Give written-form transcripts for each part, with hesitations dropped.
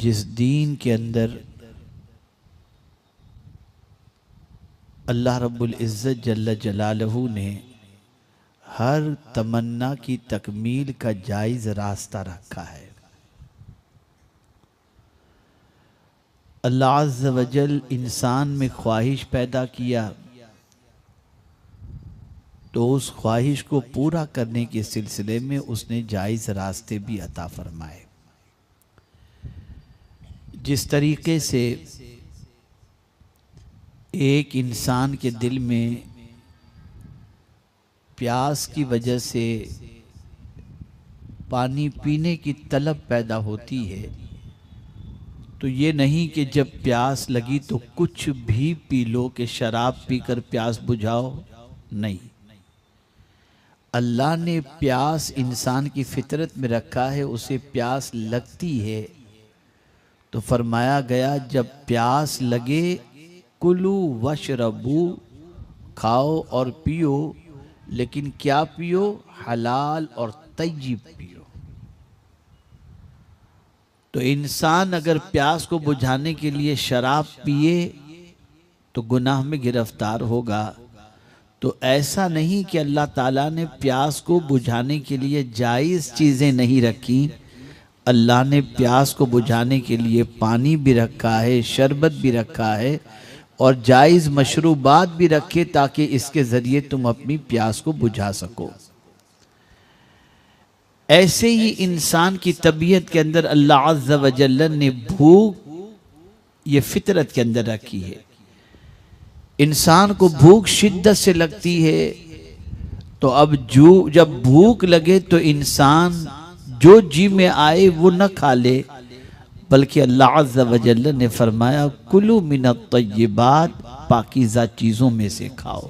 जिस दीन के अंदर अल्लाह रब्बुल इज़्ज़त जल्ल जलालहू ने हर तमन्ना की तकमील का जायज़ रास्ता रखा है। अल्लाह अज़्ज़ व जल इंसान में ख्वाहिश पैदा किया तो उस ख्वाहिश को पूरा करने के सिलसिले में उसने जायज़ रास्ते भी अता फरमाए। जिस तरीके से एक इंसान के दिल में प्यास की वजह से पानी पीने की तलब पैदा होती है, तो ये नहीं कि जब प्यास लगी तो कुछ भी पी लो कि शराब पीकर प्यास बुझाओ, नहीं। अल्लाह ने प्यास इंसान की फितरत में रखा है, उसे प्यास लगती है तो फरमाया गया जब प्यास लगे कुलू वशरबू, खाओ और पियो, लेकिन क्या पियो? हलाल और तय्यब पियो। तो इंसान अगर प्यास को बुझाने के लिए शराब पिए तो गुनाह में गिरफ्तार होगा। तो ऐसा नहीं कि अल्लाह ताला ने प्यास को बुझाने के लिए जायज़ चीज़ें नहीं रखी, अल्लाह ने प्यास को बुझाने के लिए पानी भी रखा है, शरबत भी रखा है और जायज़ मशरूबात भी रखे ताकि इसके ज़रिए तुम अपनी प्यास को बुझा सको। ऐसे ही इंसान की तबीयत के अंदर अल्लाह अज़्ज़ व जल्ल ने भूख ये फितरत के अंदर रखी है। इंसान को भूख शिद्दत से लगती है, तो अब जब भूख लगे तो इंसान जो जी में आए वो न खा ले, बल्कि अल्लाह अज़्ज़ व जल्ल ने फरमाया कुलू मिनत तय्यिबात, पाकीज़ा चीज़ों में से खाओ।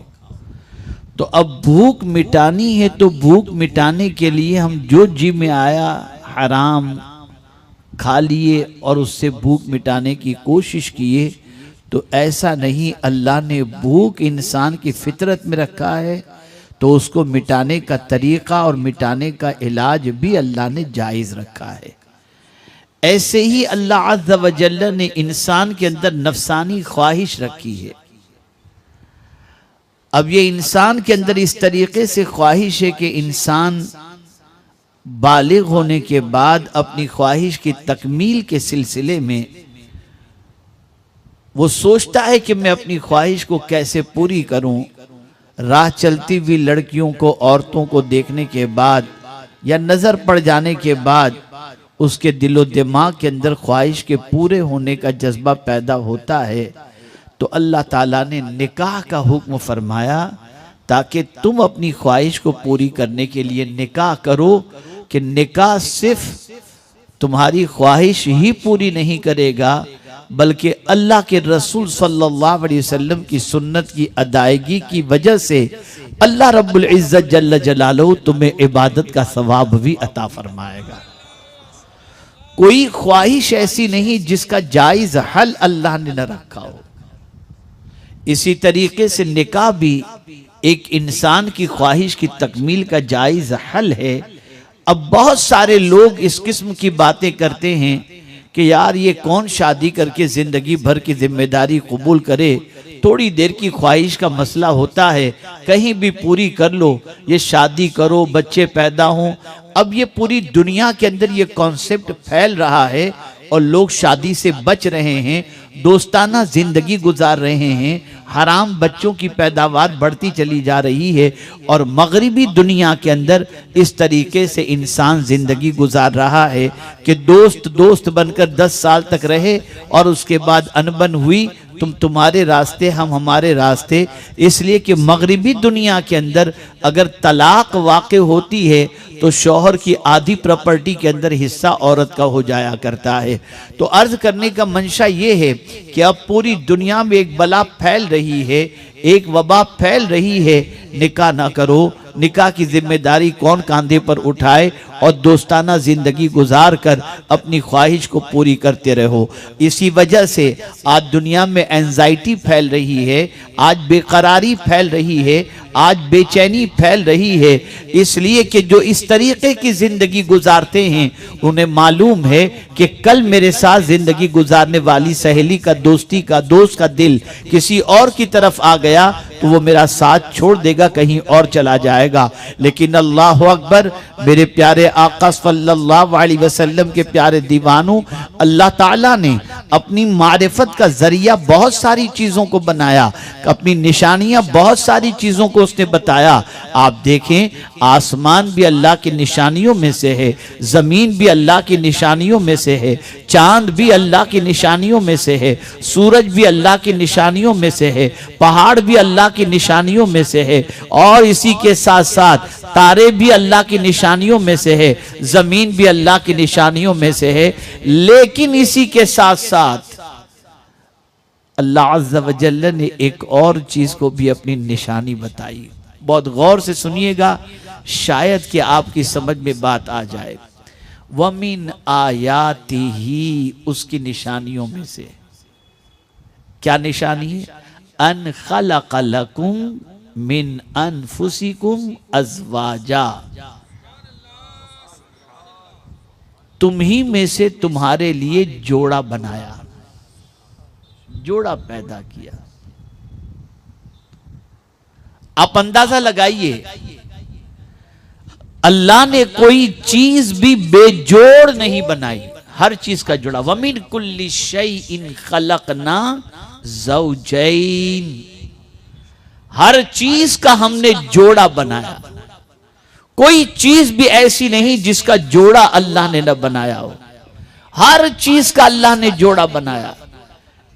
तो अब भूख मिटानी है तो भूख मिटाने के लिए हम जो जी में आया हराम खा लिए और उससे भूख मिटाने की कोशिश किए, तो ऐसा नहीं। अल्लाह ने भूख इंसान की फितरत में रखा है तो उसको मिटाने का तरीक़ा और मिटाने का इलाज भी अल्लाह ने जायज़ रखा है। ऐसे ही अल्लाह अज़्ज़ व जल्ल ने इंसान के अंदर नफसानी ख्वाहिश रखी है। अब ये इंसान के अंदर इस तरीके से ख्वाहिश है कि इंसान बालिग होने के बाद अपनी ख्वाहिश की तकमील के सिलसिले में वो सोचता है कि मैं अपनी ख्वाहिश को कैसे पूरी करूं। राह चलती हुई लड़कियों को, औरतों को देखने के बाद या नज़र पड़ जाने के बाद उसके दिलो दिमाग के अंदर ख्वाहिश के पूरे होने का जज्बा पैदा होता है, तो अल्लाह ताला ने निकाह का हुक्म फरमाया ताकि तुम अपनी ख्वाहिश को पूरी करने के लिए निकाह करो, कि निकाह सिर्फ तुम्हारी ख्वाहिश ही पूरी नहीं करेगा बल्कि अल्लाह के रसूल सल्लल्लाहु अलैहि वसल्लम की सुन्नत की अदायगी की वजह से अल्लाह रब्बुल इज़्ज़त जल्ल जलालहू तुम्हें इबादत का सवाब भी अता फरमाएगा। कोई ख्वाहिश ऐसी नहीं जिसका जायज़ हल अल्लाह ने न रखा हो। इसी तरीके से निकाह भी एक इंसान की ख्वाहिश की तकमील का जायज़ हल है। अब बहुत सारे लोग इस किस्म की बातें करते हैं कि यार ये कौन शादी करके ज़िंदगी भर की जिम्मेदारी कबूल करे, थोड़ी देर की ख्वाहिश का मसला होता है, कहीं भी पूरी कर लो, ये शादी करो, बच्चे पैदा हों। अब ये पूरी दुनिया के अंदर ये कॉन्सेप्ट फैल रहा है और लोग शादी से बच रहे हैं, दोस्ताना जिंदगी गुजार रहे हैं, हराम बच्चों की पैदावार बढ़ती चली जा रही है और मगरिबी दुनिया के अंदर इस तरीके से इंसान जिंदगी गुजार रहा है कि दोस्त दोस्त बनकर 10 साल तक रहे और उसके बाद अनबन हुई, तुम तुम्हारे रास्ते हम हमारे रास्ते। इसलिए कि मगरिबी दुनिया के अंदर अगर तलाक वाक़े होती है तो शौहर की आधी प्रॉपर्टी के अंदर हिस्सा औरत का हो जाया करता है। तो अर्ज करने का मंशा ये है कि अब पूरी दुनिया में एक बला फैल रही है, एक वबा फैल रही है। निकाह ना करो, निकाह की जिम्मेदारी कौन कांधे पर उठाए और दोस्ताना जिंदगी गुजार कर अपनी ख्वाहिश को पूरी करते रहो। इसी वजह से आज दुनिया में एंजाइटी फैल रही है, आज बेकरारी फैल रही है, आज बेचैनी फैल रही है, इसलिए कि जो इस तरीके की जिंदगी गुजारते हैं उन्हें मालूम है कि कल मेरे साथ जिंदगी गुजारने वाली सहेली का, दोस्ती का, दोस्त का दिल किसी और की तरफ आ गया तो वो मेरा साथ छोड़ देगा, कहीं और चला जाएगा। लेकिन अल्लाह अकबर, मेरे प्यारे आका सल्लल्लाहु अलैहि वसल्लम के प्यारे दीवानों, अल्लाह ताला ने अपनी मारिफत का जरिया बहुत सारी चीजों को बनाया, अपनी निशानियां बहुत सारी चीजों को उसने बताया। आप देखें, आसमान भी अल्लाह की निशानियों में से है, जमीन भी अल्लाह की निशानियों में से है, चांद भी अल्लाह की निशानियों में से है, सूरज भी अल्लाह की निशानियों में से है, पहाड़ भी अल्लाह की निशानियों में से है, और इसी के साथ साथ तारे भी अल्लाह की निशानियों में से है, जमीन भी अल्लाह की निशानियों में से है। लेकिन इसी के साथ साथ अल्लाह अज़्ज़ा व जल्ल ने एक और चीज को भी अपनी निशानी बताई। बहुत गौर से सुनिएगा, शायद कि आपकी समझ में बात आ जाए। वमिन आयातिही, उसकी निशानियों में से क्या निशानी है? अन खलक़ लकुम मिन अनफुसिकुम अज़वाजा, तुम ही में से तुम्हारे लिए जोड़ा बनाया, जोड़ा पैदा किया। आप अंदाजा लगाइए, अल्लाह ने कोई चीज भी बेजोड़ नहीं बनाई, हर चीज का जोड़ा। वमिन कुल्ली शैइन खलकना ज़ौजैन, हर चीज का हमने जोड़ा बनाया। कोई चीज भी ऐसी नहीं जिसका जोड़ा अल्लाह ने न बनाया हो, हर चीज का अल्लाह ने जोड़ा बनाया।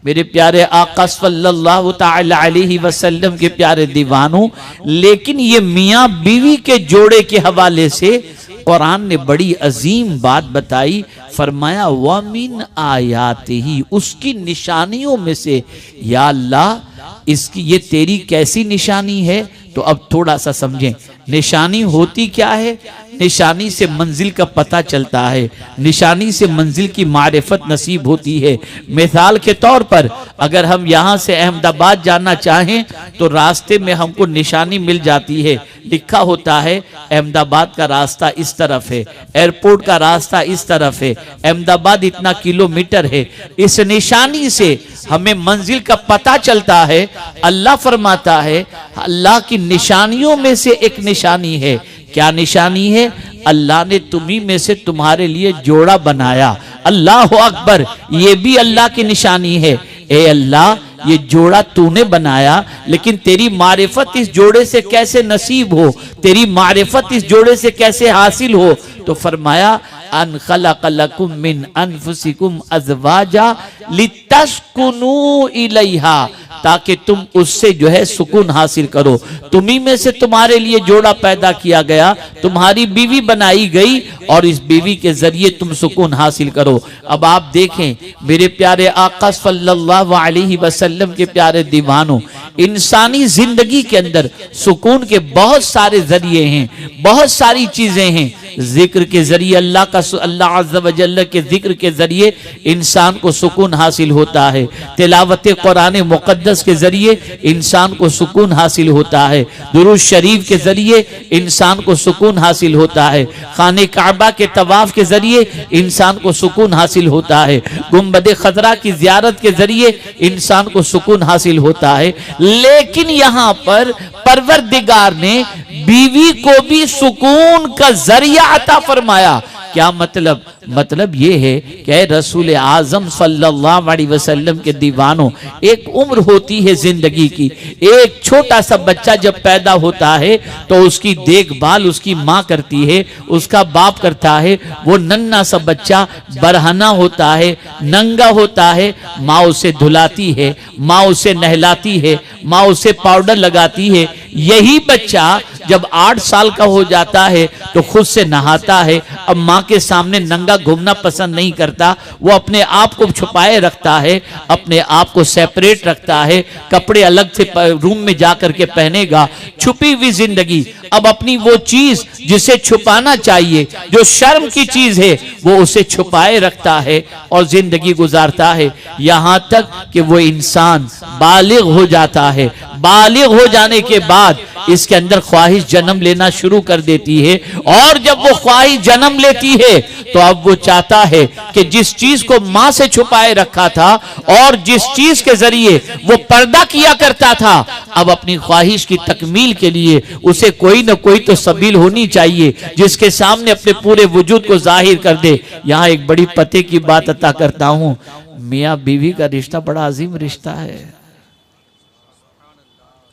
मेरे प्यारे आका सल्लल्लाहु ताला अलैहि वसल्लम के प्यारे दीवानों, लेकिन ये मियाँ बीवी के जोड़े के हवाले से कुरान ने बड़ी अजीम बात बताई। फरमाया वमिन आयातिही, उसकी निशानियों में से। या अल्लाह, इसकी ये तेरी कैसी निशानी है? तो अब थोड़ा सा समझें, निशानी होती क्या है? निशानी से मंजिल का पता चलता है, निशानी से मंजिल की मारिफत नसीब होती है। मिसाल के तौर पर अगर हम यहाँ से अहमदाबाद जाना चाहें तो रास्ते में हमको निशानी मिल जाती है, लिखा होता है अहमदाबाद का रास्ता इस तरफ है, एयरपोर्ट का रास्ता इस तरफ है, अहमदाबाद इतना किलोमीटर है। इस निशानी से हमें मंजिल का पता चलता है। अल्लाह फरमाता है, अल्लाह की निशानियों में से एक निशानी है। क्या निशानी है? अल्लाह ने तुम्ही में से तुम्हारे लिए जोड़ा बनाया। अल्लाह अकबर, ये भी अल्लाह की निशानी है। ए अल्लाह, ये जोड़ा तूने बनाया, लेकिन तेरी मारिफत इस जोड़े से कैसे नसीब हो, तेरी मारिफत इस जोड़े से कैसे हासिल हो? तो फरमाया अन खलक़ लकुम मिन अनफुसिकुम अज़वाजा लितस्कुनू इलैहा, ताकि तुम उससे जो है सुकून हासिल करो। तुम्ही में से तुम्हारे लिए जोड़ा पैदा किया गया, तुम्हारी बीवी बनाई गई, और इस बीवी के जरिए तुम सुकून हासिल करो। अब आप देखें मेरे प्यारे आका सल्लल्लाहु अलैहि वसल्लम के प्यारे दीवानों, इंसानी जिंदगी के अंदर सुकून के बहुत सारे जरिए हैं, बहुत सारी चीजें हैं। जिक्र के जरिए अल्लाह अज़्ज़ा व जल्ल के जिक्र के जरिए इंसान को सुकून हासिल होता है। तिलावत कुरान मुक़द्दस के जरिए इंसान को सुकून हासिल होता है। दुरूद शरीफ के जरिए इंसान को सुकून हासिल होता है। खाने काबा के तवाफ के जरिए इंसान को सुकून हासिल होता है। गुंबद खतरा की ज़ियारत के जरिए इंसान को सुकून हासिल होता है। लेकिन यहाँ पर परवरदिगार ने बीवी को भी सुकून का जरिया अता फरमाया। क्या मतलब? मतलब ये है कि रसूल आजम सल्लल्लाहु अलैहि वसल्लम के दीवानों, एक उम्र होती है जिंदगी की। एक छोटा सा बच्चा जब पैदा होता है तो उसकी देखभाल उसकी माँ करती है, उसका बाप करता है। वो नन्हा सा बच्चा बरहना होता है, नंगा होता है, माँ उसे धुलाती है, माँ उसे नहलाती है, माँ उसे पाउडर लगाती है। यही बच्चा जब 8 साल का हो जाता है तो खुद से नहाता है। अब माँ के सामने नंगा घूमना पसंद नहीं करता, वो अपने आप को छुपाए रखता है, अपने आप को सेपरेट रखता है, कपड़े अलग से रूम में जाकर के पहनेगा। छुपी हुई जिंदगी। अब अपनी वो चीज जिसे छुपाना चाहिए, जो शर्म की चीज है, वो उसे छुपाए रखता है और जिंदगी गुजारता है, यहां तक कि वो इंसान बालिग हो जाता है। बालिग हो जाने के बाद इसके अंदर ख्वाहिश जन्म लेना शुरू कर देती है। और जब वो ख्वाहिश जन्म लेती है तो अब वो चाहता है कि जिस चीज को मां से छुपाए रखा था और जिस चीज के जरिए वो पर्दा किया करता था, अब अपनी ख्वाहिश की तकमील के लिए उसे कोई ना कोई तो सबील होनी चाहिए जिसके सामने अपने पूरे वजूद को जाहिर कर दे। यहां एक बड़ी पते की बात अता करता हूं, मियां बीवी का रिश्ता बड़ा अजीम रिश्ता है।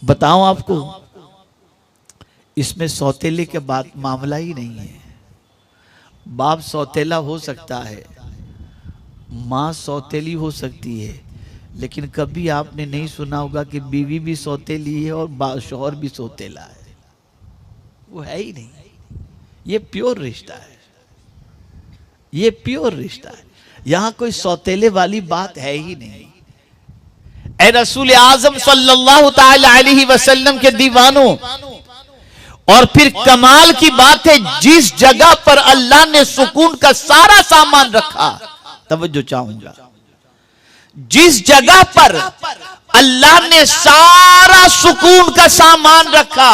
बताऊं आपको, इसमें सौतेले के बाद मामला ही नहीं है। बाप सौतेला हो सकता है, मां सौतेली हो सकती है, लेकिन कभी आपने नहीं सुना होगा कि बीवी भी सौतेली है और शौहर भी सौतेला है। वो है ही नहीं। ये प्योर रिश्ता है, ये प्योर रिश्ता है। यहां कोई सौतेले वाली बात है ही नहीं। ए रसूल आजम सल्लल्लाहु ताला अलैहि वसल्लम के दीवानों, और फिर कमाल की बात है, जिस जगह पर अल्लाह ने सुकून का सारा सामान रखा, तवज्जो चाहूंगा, जिस जगह पर अल्लाह ने सारा सुकून का सामान रखा,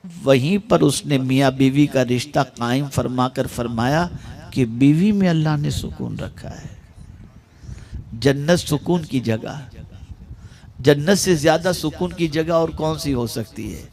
वहीं पर उसने मियां बीवी का रिश्ता कायम फरमाकर फरमाया कि बीवी में अल्लाह ने सुकून रखा है। जन्नत सुकून की जगह, जन्नत से ज्यादा सुकून की जगह और कौन सी हो सकती है।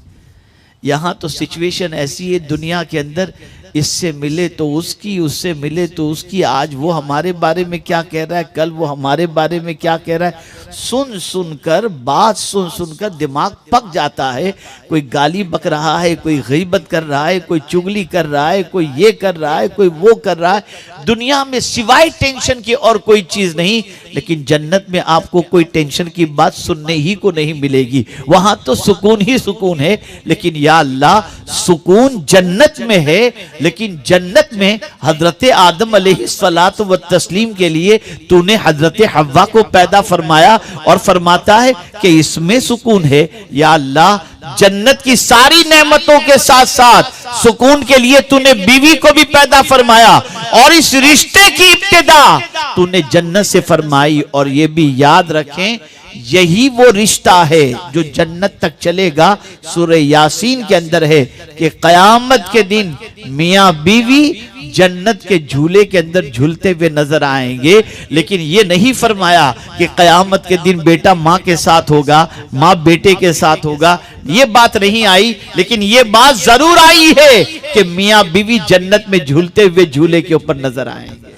यहां तो सिचुएशन ऐसी है दुनिया के अंदर, इससे मिले तो उसकी, उससे मिले तो उसकी, आज वो हमारे बारे में क्या कह रहा है, कल वो हमारे बारे में क्या कह रहा है, सुन सुनकर, बात सुन सुनकर दिमाग पक जाता है। कोई गाली बक रहा है, कोई गीबत कर रहा है, कोई चुगली कर रहा है, कोई ये कर रहा है, कोई वो कर रहा है। दुनिया में सिवाय टेंशन की और कोई चीज नहीं, लेकिन जन्नत में आपको कोई टेंशन की बात सुनने ही को नहीं मिलेगी। वहां तो सुकून ही सुकून है। लेकिन या अल्लाह, सुकून जन्नत में है, लेकिन जन्नत में हजरत आदम अलैहिस्सलातु व तस्लीम के लिए तूने हजरत हव्वा को पैदा फरमाया और फरमाता है कि इसमें सुकून है। या अल्लाह, जन्नत की सारी नेमतों के साथ साथ सुकून के लिए तूने बीवी को भी पैदा फरमाया और इस रिश्ते की इब्तिदा तूने जन्नत से फरमाई। और ये भी याद रखें, यही वो रिश्ता है जो जन्नत तक चलेगा। सूरह यासीन के अंदर है कि कयामत के दिन मियां बीवी जन्नत के झूले के अंदर झूलते हुए नजर आएंगे। लेकिन ये नहीं फरमाया कि कयामत के दिन बेटा माँ के साथ होगा, माँ बेटे के साथ होगा, ये बात नहीं आई। लेकिन ये बात जरूर आई है कि मियां बीवी जन्नत में झूलते हुए झूले के ऊपर नजर आएंगे।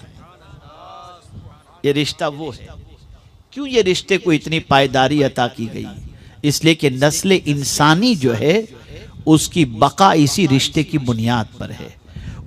ये रिश्ता वो है। क्यों ये रिश्ते को इतनी पायदारी अता की गई? इसलिए कि नस्ल इंसानी जो है उसकी बका इसी रिश्ते की बुनियाद पर है।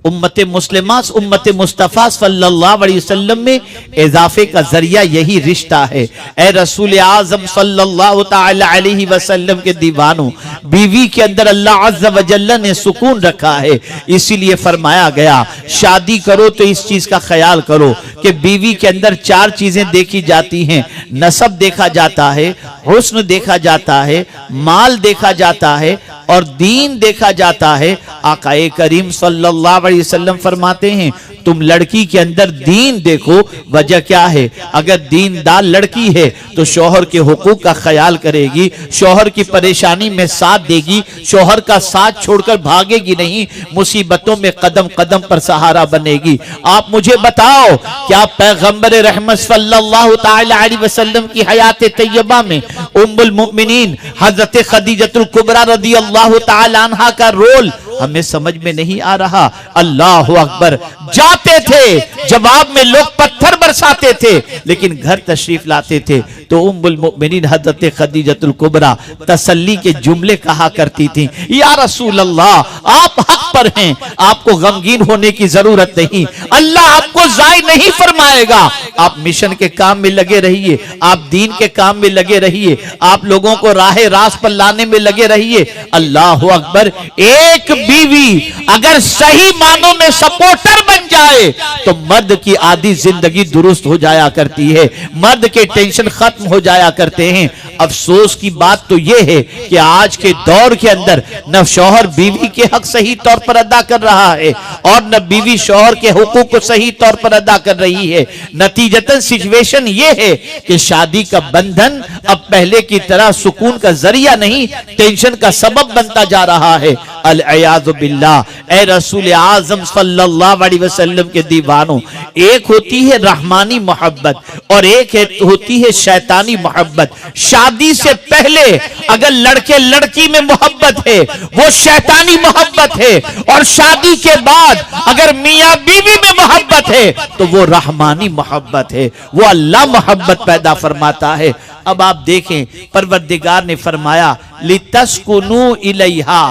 उम्मत मुस्लिमा उम्मत मुस्तफ़ा सल्लल्लाहु अलैहि वसल्लम में इजाफे का जरिया यही रिश्ता है। ए रसूल आज़म सल्लल्लाहु ताला अलैहि वसल्लम के दीवानों, बीवी के अंदर अल्लाह अज़्ज़ व जल्ल ने सुकून रखा है। इसीलिए फरमाया गया, शादी करो तो इस चीज का ख्याल करो कि बीवी के अंदर चार चीजें देखी जाती हैं। नसब देखा जाता है, हुस्न देखा जाता है, माल देखा जाता है और दीन देखा जाता है। आकाए करीम सल्लल्लाहु अलैहि वसल्लम फरमाते हैं, तुम लड़की के अंदर दीन देखो। वजह क्या है? अगर दीनदार लड़की है तो शौहर के हुकूक का ख्याल करेगी, शौहर की परेशानी में साथ देगी, शौहर का साथ छोड़कर भागेगी नहीं, मुसीबतों में कदम कदम पर सहारा बनेगी। आप मुझे बताओ, क्या पैगंबर रहमत सल्लल्लाहु ताला अलैहि वसल्लम की हयात तैयबा में उम्मुल मुमिनीन हजरत खदीजतुल कुबरा रदियल्लाहु ताला अन्हा का रोल हमें समझ में नहीं आ रहा? अल्लाह अकबर। जाते थे, जवाब में लोग पत्थर बरसाते थे, लेकिन घर तशरीफ लाते थे तो उम्मुल मुमिनीन हजरत खदीजतुल कुबरा तसल्ली के जुमले कहा करती थी, या रसूल अल्लाह, आप हक पर हैं, आपको गमगीन होने की जरूरत नहीं, अल्लाह आपको जाय नहीं फरमाएगा। आप मिशन के काम में लगे रहिए, आप दीन के काम में लगे रहिए, आप लोगों को राह रास्त पर लाने में लगे रहिए। अल्लाह अकबर। एक बीवी अगर सही मानों में सपोर्टर बन जाए तो मर्द की आधी जिंदगी दुरुस्त दुरुस्त हो जाया करती है, मर्द के टेंशन खत्म हो जाया करते हैं। अफसोस की बात तो यह है कि आज के दौर के अंदर न शौहर बीवी के हक सही तौर पर अदा कर रहा है और न बीवी शौहर के हुकूक को सही तौर पर अदा कर रही है। नतीजतन सिचुएशन यह है कि शादी का बंधन अब पहले की तरह सुकून का जरिया नहीं, टेंशन का सबब बनता जा रहा है। अल-अयाज़ु बिल्लाह। ए रसूल आज़म सल्लल्लाहु अलैहि वसल्लम के दीवानों, एक होती है रहमानी मोहब्बत और एक होती है शैतानी मोहब्बत। शादी से पहले अगर लड़के लड़की में मोहब्बत है वो शैतानी मोहब्बत है, और शादी के बाद अगर मियां बीवी में मोहब्बत है तो वो रहमानी मोहब्बत है, वो अल्लाह मोहब्बत पैदा फरमाता है। अब आप देखें, परवरदिगार ने फरमाया लितस्कुनू इलैहा,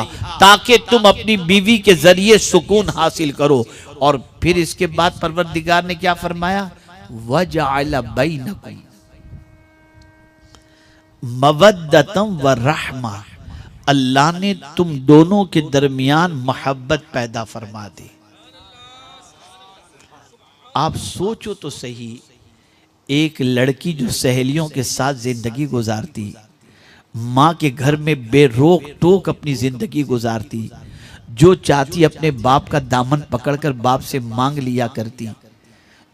ताकि तुम अपनी बीवी के जरिए सुकून हासिल करो। और फिर इसके बाद परवरदिगार ने क्या फरमाया, वजअल बैनकुम मवद्दतम व रहमा, अल्लाह ने तुम दोनों के दरमियान मोहब्बत पैदा फरमा दी। आप सोचो तो सही, एक लड़की जो सहेलियों के साथ जिंदगी गुजारती, माँ के घर में बेरोक टोक अपनी जिंदगी गुजारती, जो चाहती अपने बाप का दामन पकड़कर बाप से मांग लिया करती,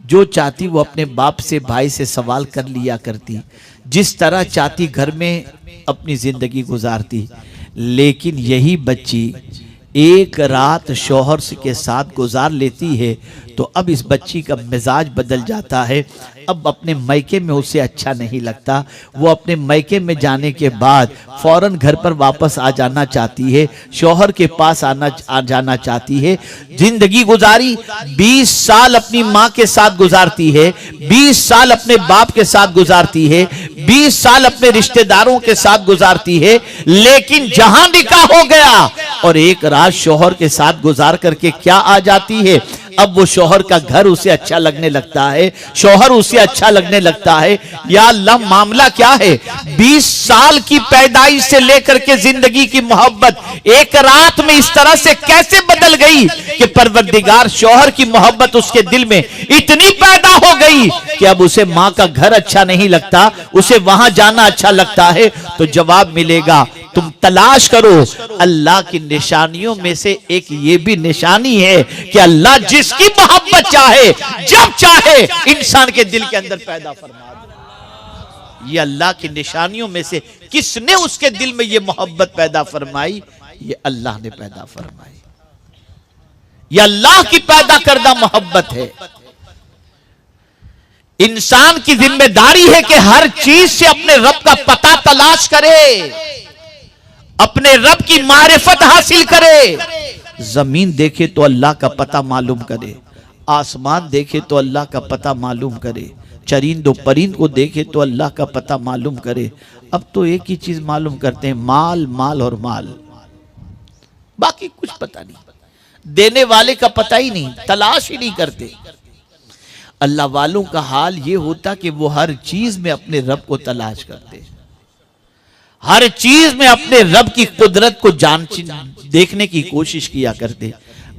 जो चाहती वो अपने बाप से भाई से सवाल कर लिया करती, जिस तरह चाहती घर में अपनी जिंदगी गुजारती। लेकिन यही बच्ची एक रात शौहर के साथ गुजार लेती है तो अब इस बच्ची का मिजाज बदल जाता है। अब अपने मैके में उसे अच्छा नहीं लगता, वो अपने मैके में जाने के बाद फौरन घर पर वापस आ जाना चाहती है, शौहर के पास आ जाना चाहती है। जिंदगी गुजारी 20 साल अपनी माँ के साथ गुजारती है, 20 साल अपने बाप के साथ गुजारती है, 20 साल अपने रिश्तेदारों के साथ गुजारती है, लेकिन जहां निकाह हो गया और एक रात शौहर के साथ गुजार करके क्या आ जाती है, अब वो शौहर का घर उसे अच्छा लगने लगता है, शौहर उसे अच्छा लगने लगता है। या अल्लाह, मामला क्या है? 20 साल की पैदाइश से लेकर के जिंदगी की मोहब्बत एक रात में इस तरह से कैसे बदल गई कि परवरदिगार शौहर की मोहब्बत उसके दिल में इतनी पैदा हो गई कि अब उसे माँ का घर अच्छा नहीं लगता, उसे वहां जाना अच्छा लगता है। तो जवाब मिलेगा, तुम तलाश करो। अल्लाह की निशानियों में से एक ये भी निशानी है कि अल्लाह जिसकी मोहब्बत चाहे जब चाहे इंसान के दिल के अंदर पैदा फरमा दे। ये अल्लाह की निशानियों में से किसने उसके दिल में ये मोहब्बत पैदा फरमाई? ये अल्लाह ने पैदा फरमाई। ये अल्लाह की पैदा करदा मोहब्बत है। इंसान की जिम्मेदारी है कि हर चीज से अपने रब का पता तलाश करे, अपने रब की मारिफत हासिल करे। जमीन देखे तो अल्लाह का पता मालूम करे, आसमान देखे तो अल्लाह का पता मालूम करे, चरिंदो परिंद को देखे तो अल्लाह का पता मालूम करे। अब तो एक ही चीज मालूम करते हैं, माल माल और माल, बाकी कुछ पता नहीं, देने वाले का पता ही नहीं, तलाश ही नहीं करते। अल्लाह वालों का हाल ये होता कि वो हर चीज में अपने रब को तलाश करते, हर चीज में अपने रब की कुदरत को देखने की कोशिश किया करते।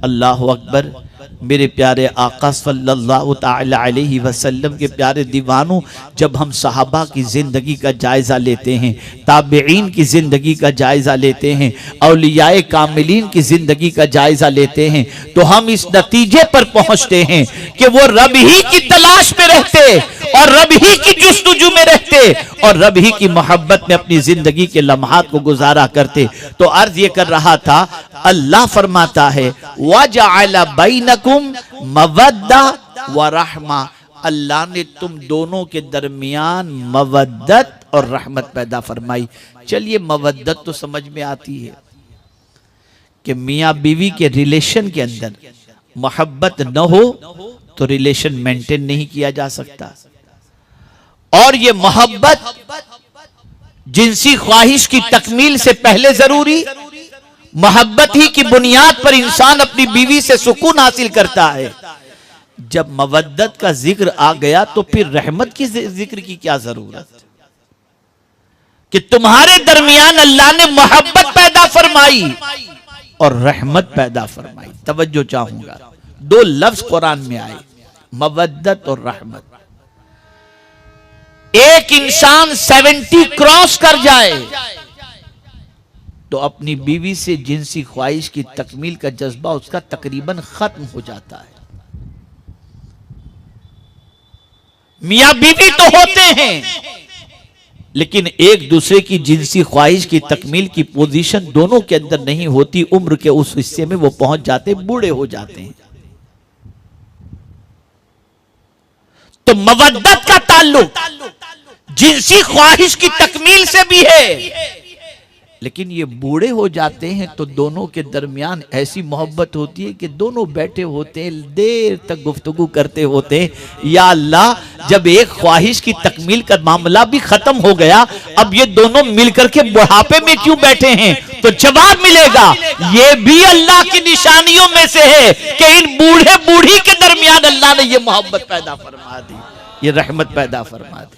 अल्लाह अकबर। मेरे प्यारे आका सल्लल्लाहु ताला अलैहि वसल्लम के प्यारे दीवानों, जब हम सहाबा की जिंदगी का जायजा लेते हैं, ताबईन की जिंदगी का जायजा लेते हैं, औलियाए कामिलीन की जिंदगी का जायजा लेते हैं, तो हम इस नतीजे पर पहुंचते हैं कि वो रब ही की तलाश में रहते और रब ही की जुस्तजू में रहते और रब ही की मोहब्बत में अपनी जिंदगी के लम्हात को गुजारा करते। तो अर्ज ये कर रहा था, अल्लाह फरमाता है वजअल बैनकुम मवद्दा व रहमा, अल्लाह ने तुम दोनों के दरमियान मवद्दत और रहमत पैदा फरमाई। चलिए, मवद्दत तो समझ में आती है कि मियाँ बीवी के रिलेशन के अंदर मोहब्बत न हो तो रिलेशन मेंटेन नहीं किया जा सकता। और ये मोहब्बत जिनसी ख्वाहिश की तकमील से पहले जरूरी, मोहब्बत ही की बुनियाद पर इंसान अपनी बीवी से सुकून हासिल करता है। जब मवद्दत का जिक्र आ गया तो फिर रहमत की जिक्र की क्या जरूरत कि तुम्हारे दरमियान अल्लाह ने मोहब्बत पैदा फरमाई और रहमत पैदा फरमाई। तवज्जो चाहूंगा, दो लफ्ज कुरान में आए, मवद्दत और रहमत। एक इंसान 70 क्रॉस कर जाए तो अपनी बीवी से जिनसी ख्वाहिश की तकमील का जज्बा उसका तकरीबन खत्म हो जाता है। मियां बीवी तो होते हैं, लेकिन एक दूसरे की जिनसी ख्वाहिश की तकमील की पोजीशन दोनों के अंदर नहीं होती। उम्र के उस हिस्से में वो पहुंच जाते, बूढ़े हो जाते हैं। तो मवद्दत का ताल्लुक जिनसी ख्वाहिश की तकमील से भी है, लेकिन ये बूढ़े हो जाते हैं तो दोनों के दरमियान ऐसी मोहब्बत होती है कि दोनों बैठे होते हैं, देर तक गुफ्तगू करते होते हैं। या अल्लाह, जब एक ख्वाहिश की तकमील का मामला भी खत्म हो गया, अब ये दोनों मिलकर के बुढ़ापे में क्यों बैठे हैं? तो जवाब मिलेगा, ये भी अल्लाह की निशानियों में से है कि इन बूढ़े बूढ़ी के दरमियान अल्लाह ने ये मोहब्बत पैदा फरमा दी, ये रहमत पैदा फरमा दी।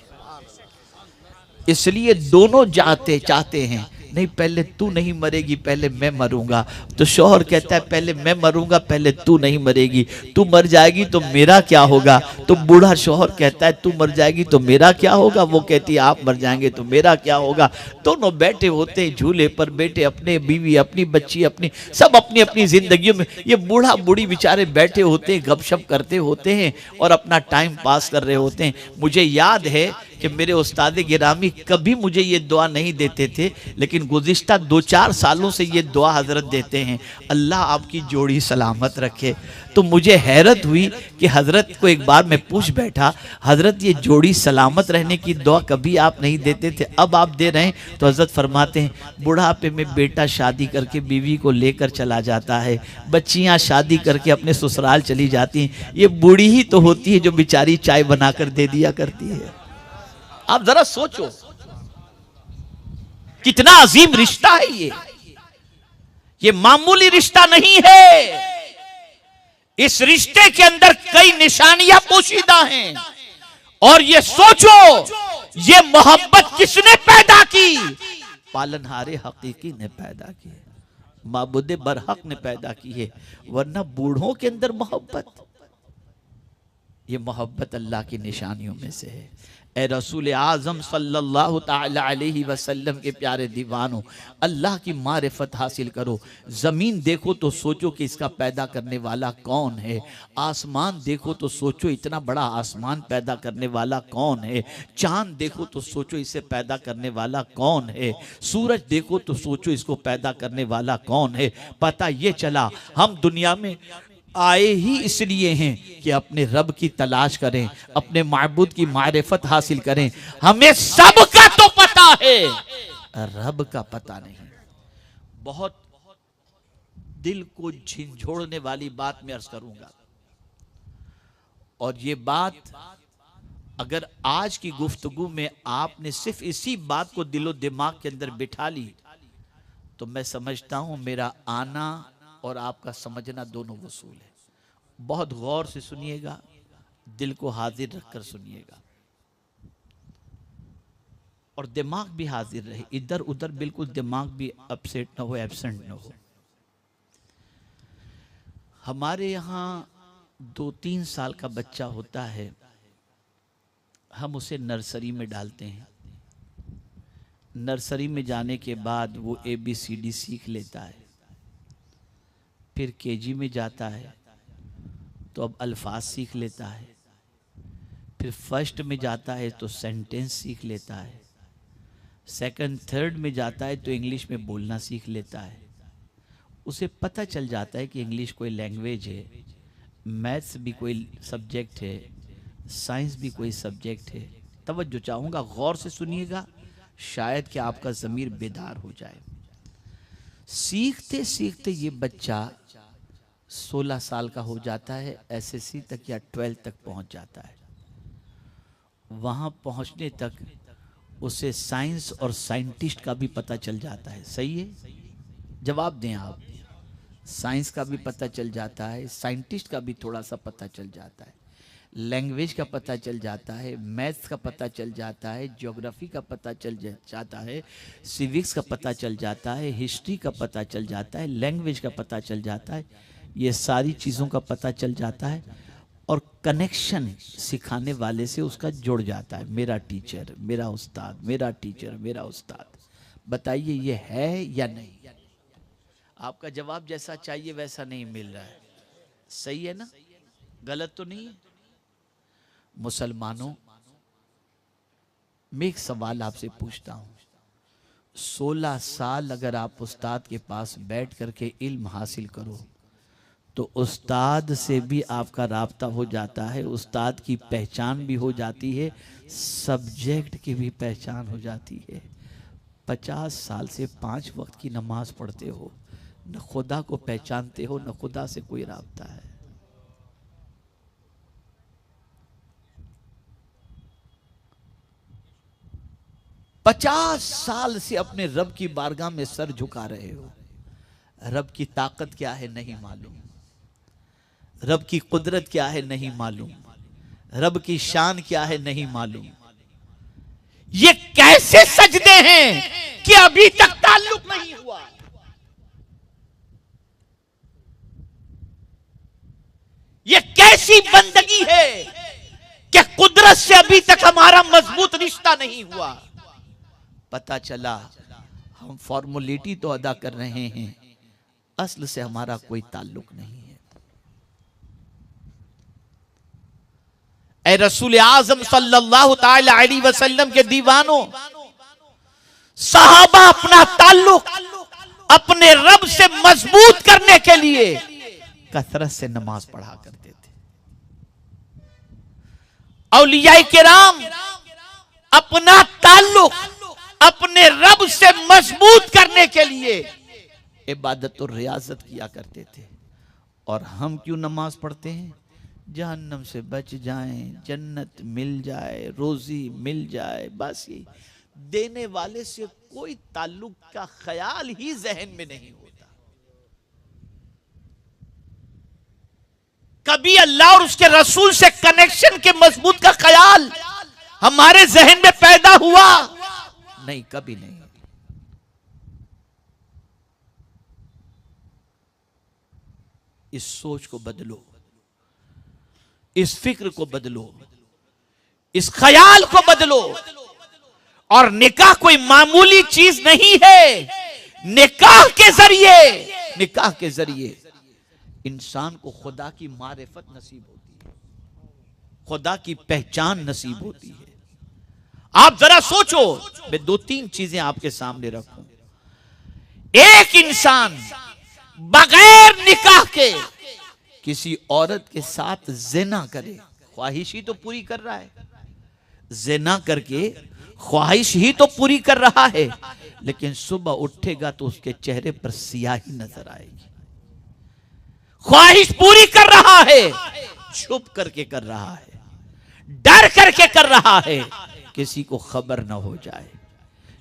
इसलिए दोनों चाहते हैं, नहीं पहले तू नहीं मरेगी, पहले मैं मरूंगा। तो शौहर कहता है पहले मैं मरूंगा, पहले तू नहीं मरेगी, तू मर जाएगी तो मेरा क्या होगा? तो बूढ़ा शौहर कहता है तू मर जाएगी तो मेरा क्या होगा? वो कहती है आप मर जाएंगे तो मेरा क्या होगा? दोनों बैठे होते हैं झूले पर, बेटे अपने, बीवी अपनी, बच्ची अपनी, सब अपनी अपनी जिंदगियों में। ये बूढ़ा बूढ़ी बेचारे बैठे होते हैं, गपशप करते होते हैं और अपना टाइम पास कर रहे होते हैं। मुझे याद है कि मेरे उस्ताद गिरामी कभी मुझे ये दुआ नहीं देते थे, लेकिन गुज़िश्ता 2-4 सालों से ये दुआ हजरत देते हैं, अल्लाह आपकी जोड़ी सलामत रखे। तो मुझे हैरत हुई कि हजरत को एक बार मैं पूछ बैठा, हजरत ये जोड़ी सलामत रहने की दुआ कभी आप नहीं देते थे, अब आप दे रहे हैं? तो हजरत फरमाते हैं बुढ़ापे में बेटा शादी करके बीवी को लेकर चला जाता है, बच्चियां शादी करके अपने ससुराल चली जाती हैं, ये बूढ़ी ही तो होती है जो बेचारी चाय बनाकर दे दिया करती है। आप जरा सोचो कितना अजीम रिश्ता है ये मामूली रिश्ता नहीं है। इस रिश्ते के अंदर कई निशानियां पोशीदा हैं। और ये सोचो ये मोहब्बत किसने पैदा की? पालनहारे हकीकी ने पैदा की है, माबूदे बरहक ने पैदा की है, वरना बूढ़ों के अंदर मोहब्बत, ये मोहब्बत अल्लाह की निशानियों में से है। ए रसूल आज़म सल्लल्लाहु ताला अलैहि वसल्लम के प्यारे दीवानों, अल्लाह की मारिफत हासिल करो। ज़मीन देखो तो सोचो कि इसका पैदा करने वाला कौन है। आसमान देखो तो सोचो इतना बड़ा आसमान पैदा करने वाला कौन है। चाँद देखो तो सोचो इसे पैदा करने वाला कौन है। सूरज देखो तो सोचो इसको पैदा करने वाला कौन है। पता ये चला हम दुनिया में आए ही इसलिए हैं कि अपने रब की तलाश करें, अपने माबूद की मारिफत हासिल करें। हमें सब का तो पता है, रब का पता नहीं। बहुत दिल को झिंझोड़ने वाली बात मैं अर्ज करूंगा, और ये बात अगर आज की गुफ्तगू में आपने सिर्फ इसी बात को दिलो दिमाग के अंदर बिठा ली, तो मैं समझता हूं मेरा आना और आपका समझना दोनों वसूल है। बहुत गौर से सुनिएगा, दिल को हाजिर रखकर सुनिएगा और दिमाग भी हाजिर रहे, इधर उधर बिल्कुल दिमाग भी अपसेट ना हो, एब्सेंट ना हो। हमारे यहाँ 2-3 साल का बच्चा होता है, हम उसे नर्सरी में डालते हैं। नर्सरी में जाने के बाद वो ABCD सीख लेता है, फिर KG में जाता है तो अब अल्फाज सीख लेता है, फिर फर्स्ट में जाता है तो सेंटेंस सीख लेता है, सेकंड थर्ड में जाता है तो इंग्लिश में बोलना सीख लेता है। उसे पता चल जाता है कि इंग्लिश कोई लैंग्वेज है, मैथ्स भी कोई सब्जेक्ट है, साइंस भी कोई सब्जेक्ट है। तवज्जो चाहूँगा, गौर से सुनिएगा, शायद कि आपका ज़मीर बेदार हो जाए। सीखते सीखते ये बच्चा 16 साल का हो जाता है, SSC तक या 12 तक पहुंच जाता है। वहां पहुंचने तक उसे साइंस और साइंटिस्ट का भी पता चल जाता है। सही है? जवाब दें आप। साइंस का भी पता चल जाता है, साइंटिस्ट का भी थोड़ा सा पता चल जाता है, लैंग्वेज का पता चल जाता है, मैथ्स का पता चल जाता है, ज्योग्राफी का पता चल जाता है, सिविक्स का पता चल जाता है, हिस्ट्री का पता चल जाता है, लैंग्वेज का पता चल जाता है। ये सारी चीज़ों का पता चल जाता है और कनेक्शन सिखाने वाले से उसका जुड़ जाता है। मेरा टीचर, मेरा उस्ताद, मेरा टीचर, मेरा उस्ताद। बताइए ये है या नहीं? आपका जवाब जैसा चाहिए वैसा नहीं मिल रहा है। सही है ना? गलत तो नहीं है? मुसलमानों, मैं एक सवाल आपसे पूछता हूं। 16 साल अगर आप उस्ताद के पास बैठ करके इल्म हासिल करो तो उस्ताद से भी आपका राब्ता हो जाता है, उस्ताद की पहचान भी हो जाती है, सब्जेक्ट की भी पहचान हो जाती है। 50 साल से 5 वक्त की नमाज पढ़ते हो, न खुदा को पहचानते हो, न खुदा से कोई राब्ता है। पचास साल से अपने रब की बारगाह में सर झुका रहे हो। रब की ताकत क्या है नहीं मालूम, रब की कुदरत क्या है नहीं मालूम, रब की शान क्या है नहीं मालूम। ये कैसे सजदे हैं कि अभी तक ताल्लुक नहीं हुआ। ये कैसी बंदगी है कि कुदरत से अभी तक हमारा मजबूत रिश्ता नहीं हुआ। पता चला हम फॉर्मुलिटी तो अदा कर रहे हैं, असल से हमारा कोई ताल्लुक नहीं है। ऐ रसूल आजम सल्लल्लाहु ताला अलैहि वसल्लम के दीवानों, सहाबा अपना ताल्लुक अपने रब से मजबूत करने के लिए कसरत से नमाज पढ़ा करते थे। औलिया किराम अपना ताल्लुक अपने रब से मजबूत करने के लिए इबादत और रियाजत किया करते थे। और हम क्यों नमाज पढ़ते हैं? जहन्नम से बच जाएं, जन्नत मिल जाए, रोजी मिल जाए, बस यही। देने वाले से कोई ताल्लुक का ख्याल ही जहन में नहीं होता। कभी अल्लाह और उसके रसूल से कनेक्शन के मजबूत का ख्याल हमारे जहन में पैदा हुआ नहीं, कभी नहीं। इस सोच को बदलो, इस फिक्र को बदलो, इस ख्याल को बदलो। और निकाह कोई मामूली चीज नहीं है। निकाह के जरिए इंसान को खुदा की मारिफत नसीब होती है, खुदा की पहचान नसीब होती है। आप जरा सोचो, मैं 2-3 चीजें आपके सामने रखूं। एक इंसान बगैर निकाह के किसी औरत के साथ ज़िना करे, ख्वाहिश ही तो पूरी कर रहा है। ज़िना करके ख्वाहिश ही तो पूरी कर रहा है, लेकिन सुबह उठेगा तो उसके चेहरे पर सियाही नजर आएगी। ख्वाहिश पूरी कर रहा है, छुप करके कर रहा है, डर करके कर रहा है, किसी को खबर ना हो जाए।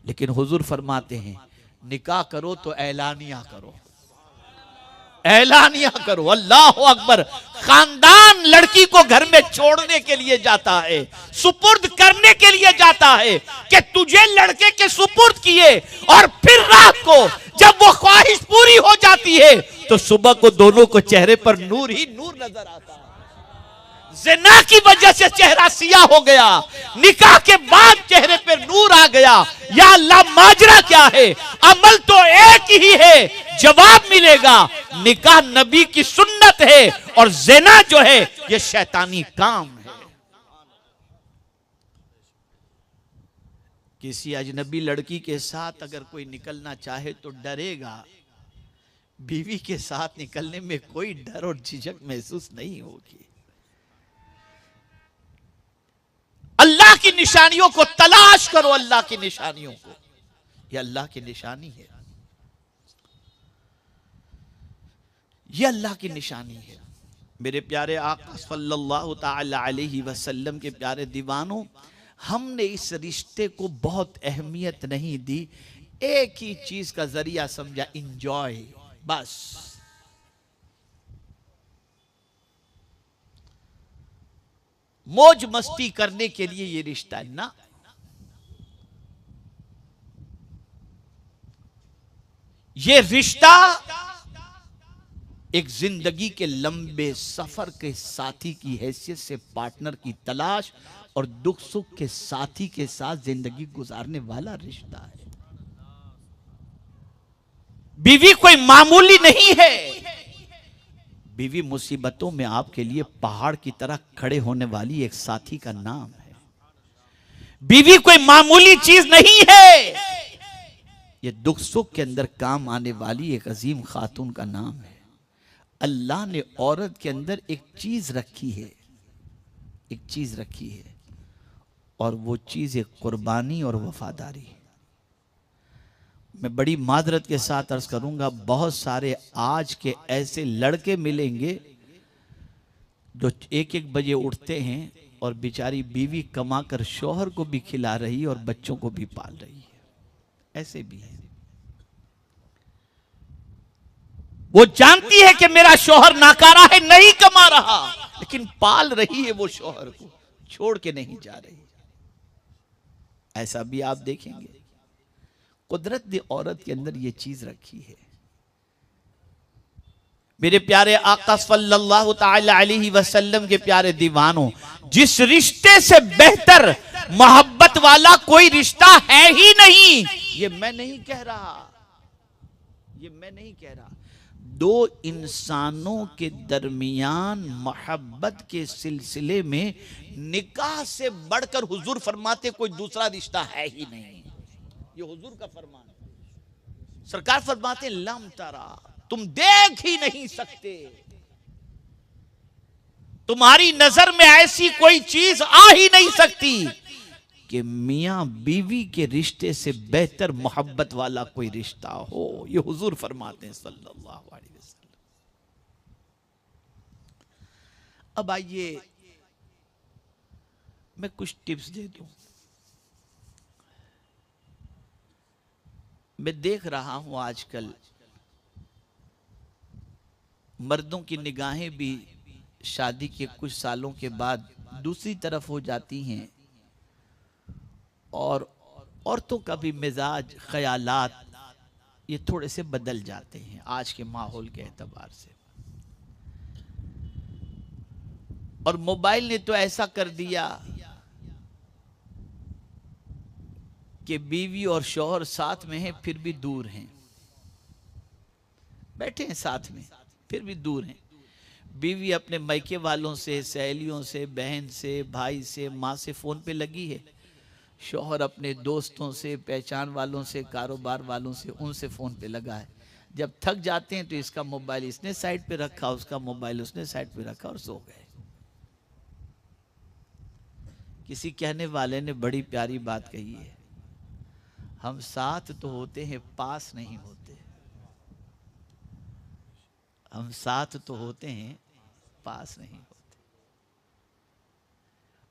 लेकिन हुजूर फरमाते हैं निकाह करो तो ऐलानिया करो, ऐलानिया करो। अल्लाह अकबर। खानदान लड़की को घर में छोड़ने के लिए जाता है, सुपुर्द करने के लिए जाता है कि तुझे लड़के के सुपुर्द किए, और फिर रात को जब वो ख्वाहिश पूरी हो जाती है तो सुबह को दोनों को चेहरे पर नूर ही नूर नजर आता है। ज़िना की वजह से चेहरा सियाह हो गया, निकाह के बाद चेहरे पे नूर आ गया। या अल्लाह, माजरा क्या है? अमल तो एक ही है, जवाब मिलेगा। निकाह नबी की सुन्नत है और ज़िना जो है ये शैतानी काम है। किसी अजनबी लड़की के साथ अगर कोई निकलना चाहे तो डरेगा, बीवी के साथ निकलने में कोई डर और झिझक महसूस नहीं होगी। अल्लाह की निशानियों को तलाश करो, अल्लाह की निशानियों को। यह अल्लाह की निशानी है, यह अल्लाह की निशानी है। मेरे प्यारे आका सल्लल्लाहु ताला अलैहि वसल्लम के प्यारे दीवानों, हमने इस रिश्ते को बहुत अहमियत नहीं दी। एक ही चीज का जरिया समझा, इंजॉय, बस। मौज मस्ती करने के लिए ये रिश्ता है ना। ये रिश्ता एक जिंदगी के लंबे सफर के साथी की हैसियत से पार्टनर की तलाश और दुख सुख के साथी के साथ जिंदगी गुजारने वाला रिश्ता है। बीवी कोई मामूली नहीं है। बीवी मुसीबतों में आपके लिए पहाड़ की तरह खड़े होने वाली एक साथी का नाम है। बीवी कोई मामूली चीज नहीं है। ये दुख सुख के अंदर काम आने वाली एक अजीम खातून का नाम है। अल्लाह ने औरत के अंदर एक चीज रखी है, एक चीज रखी है, और वो चीज है कुर्बानी और वफादारी। मैं बड़ी मादरत के साथ अर्ज करूंगा, बहुत सारे आज के ऐसे लड़के मिलेंगे जो 1-1 बजे उठते हैं और बेचारी बीवी कमाकर शौहर को भी खिला रही है और बच्चों को भी पाल रही है। ऐसे भी है। वो जानती है कि मेरा शौहर नाकारा है, नहीं कमा रहा, लेकिन पाल रही है वो शौहर को, छोड़ के नहीं जा रही। ऐसा भी आप देखेंगे। कुदरत ने औरत के अंदर ये चीज रखी है। मेरे प्यारे आका सल्लल्लाहु ताला अलैहि वसल्लम के प्यारे दीवानों, जिस रिश्ते से बेहतर मोहब्बत वाला कोई रिश्ता है ही नहीं। ये मैं नहीं कह रहा, ये मैं नहीं कह रहा। दो इंसानों के दरमियान मोहब्बत के सिलसिले में निकाह से बढ़कर हुजूर फरमाते कोई दूसरा रिश्ता है ही नहीं। ये हुजूर का फरमान है। सरकार फरमाते लम तरा, तुम देख ही नहीं सकते, तुम्हारी नजर में ऐसी कोई चीज आ ही नहीं सकती कि मियां बीवी के रिश्ते से बेहतर मोहब्बत वाला कोई रिश्ता हो। ये हुजूर फरमाते हैं सल्लल्लाहु अलैहि वसल्लम। अब आइए मैं कुछ टिप्स दे दूं। मैं देख रहा हूं आजकल मर्दों की निगाहें भी शादी के कुछ सालों के बाद दूसरी तरफ हो जाती हैं और औरतों का भी मिजाज, ख्यालात ये थोड़े से बदल जाते हैं आज के माहौल के एतबार से। और मोबाइल ने तो ऐसा कर दिया कि बीवी और शौहर साथ में हैं फिर भी दूर हैं, बैठे हैं साथ में फिर भी दूर हैं। बीवी अपने मैके वालों से, सहेलियों से, बहन से, भाई से, माँ से फोन पे लगी है। शौहर अपने दोस्तों से, पहचान वालों से, कारोबार वालों से, उनसे फोन पे लगा है। जब थक जाते हैं तो इसका मोबाइल इसने साइड पे रखा, उसका मोबाइल उसने साइड पे रखा और सो गए। किसी कहने वाले ने बड़ी प्यारी बात कही है, हम साथ तो होते हैं पास नहीं होते। हम साथ तो होते हैं पास नहीं होते।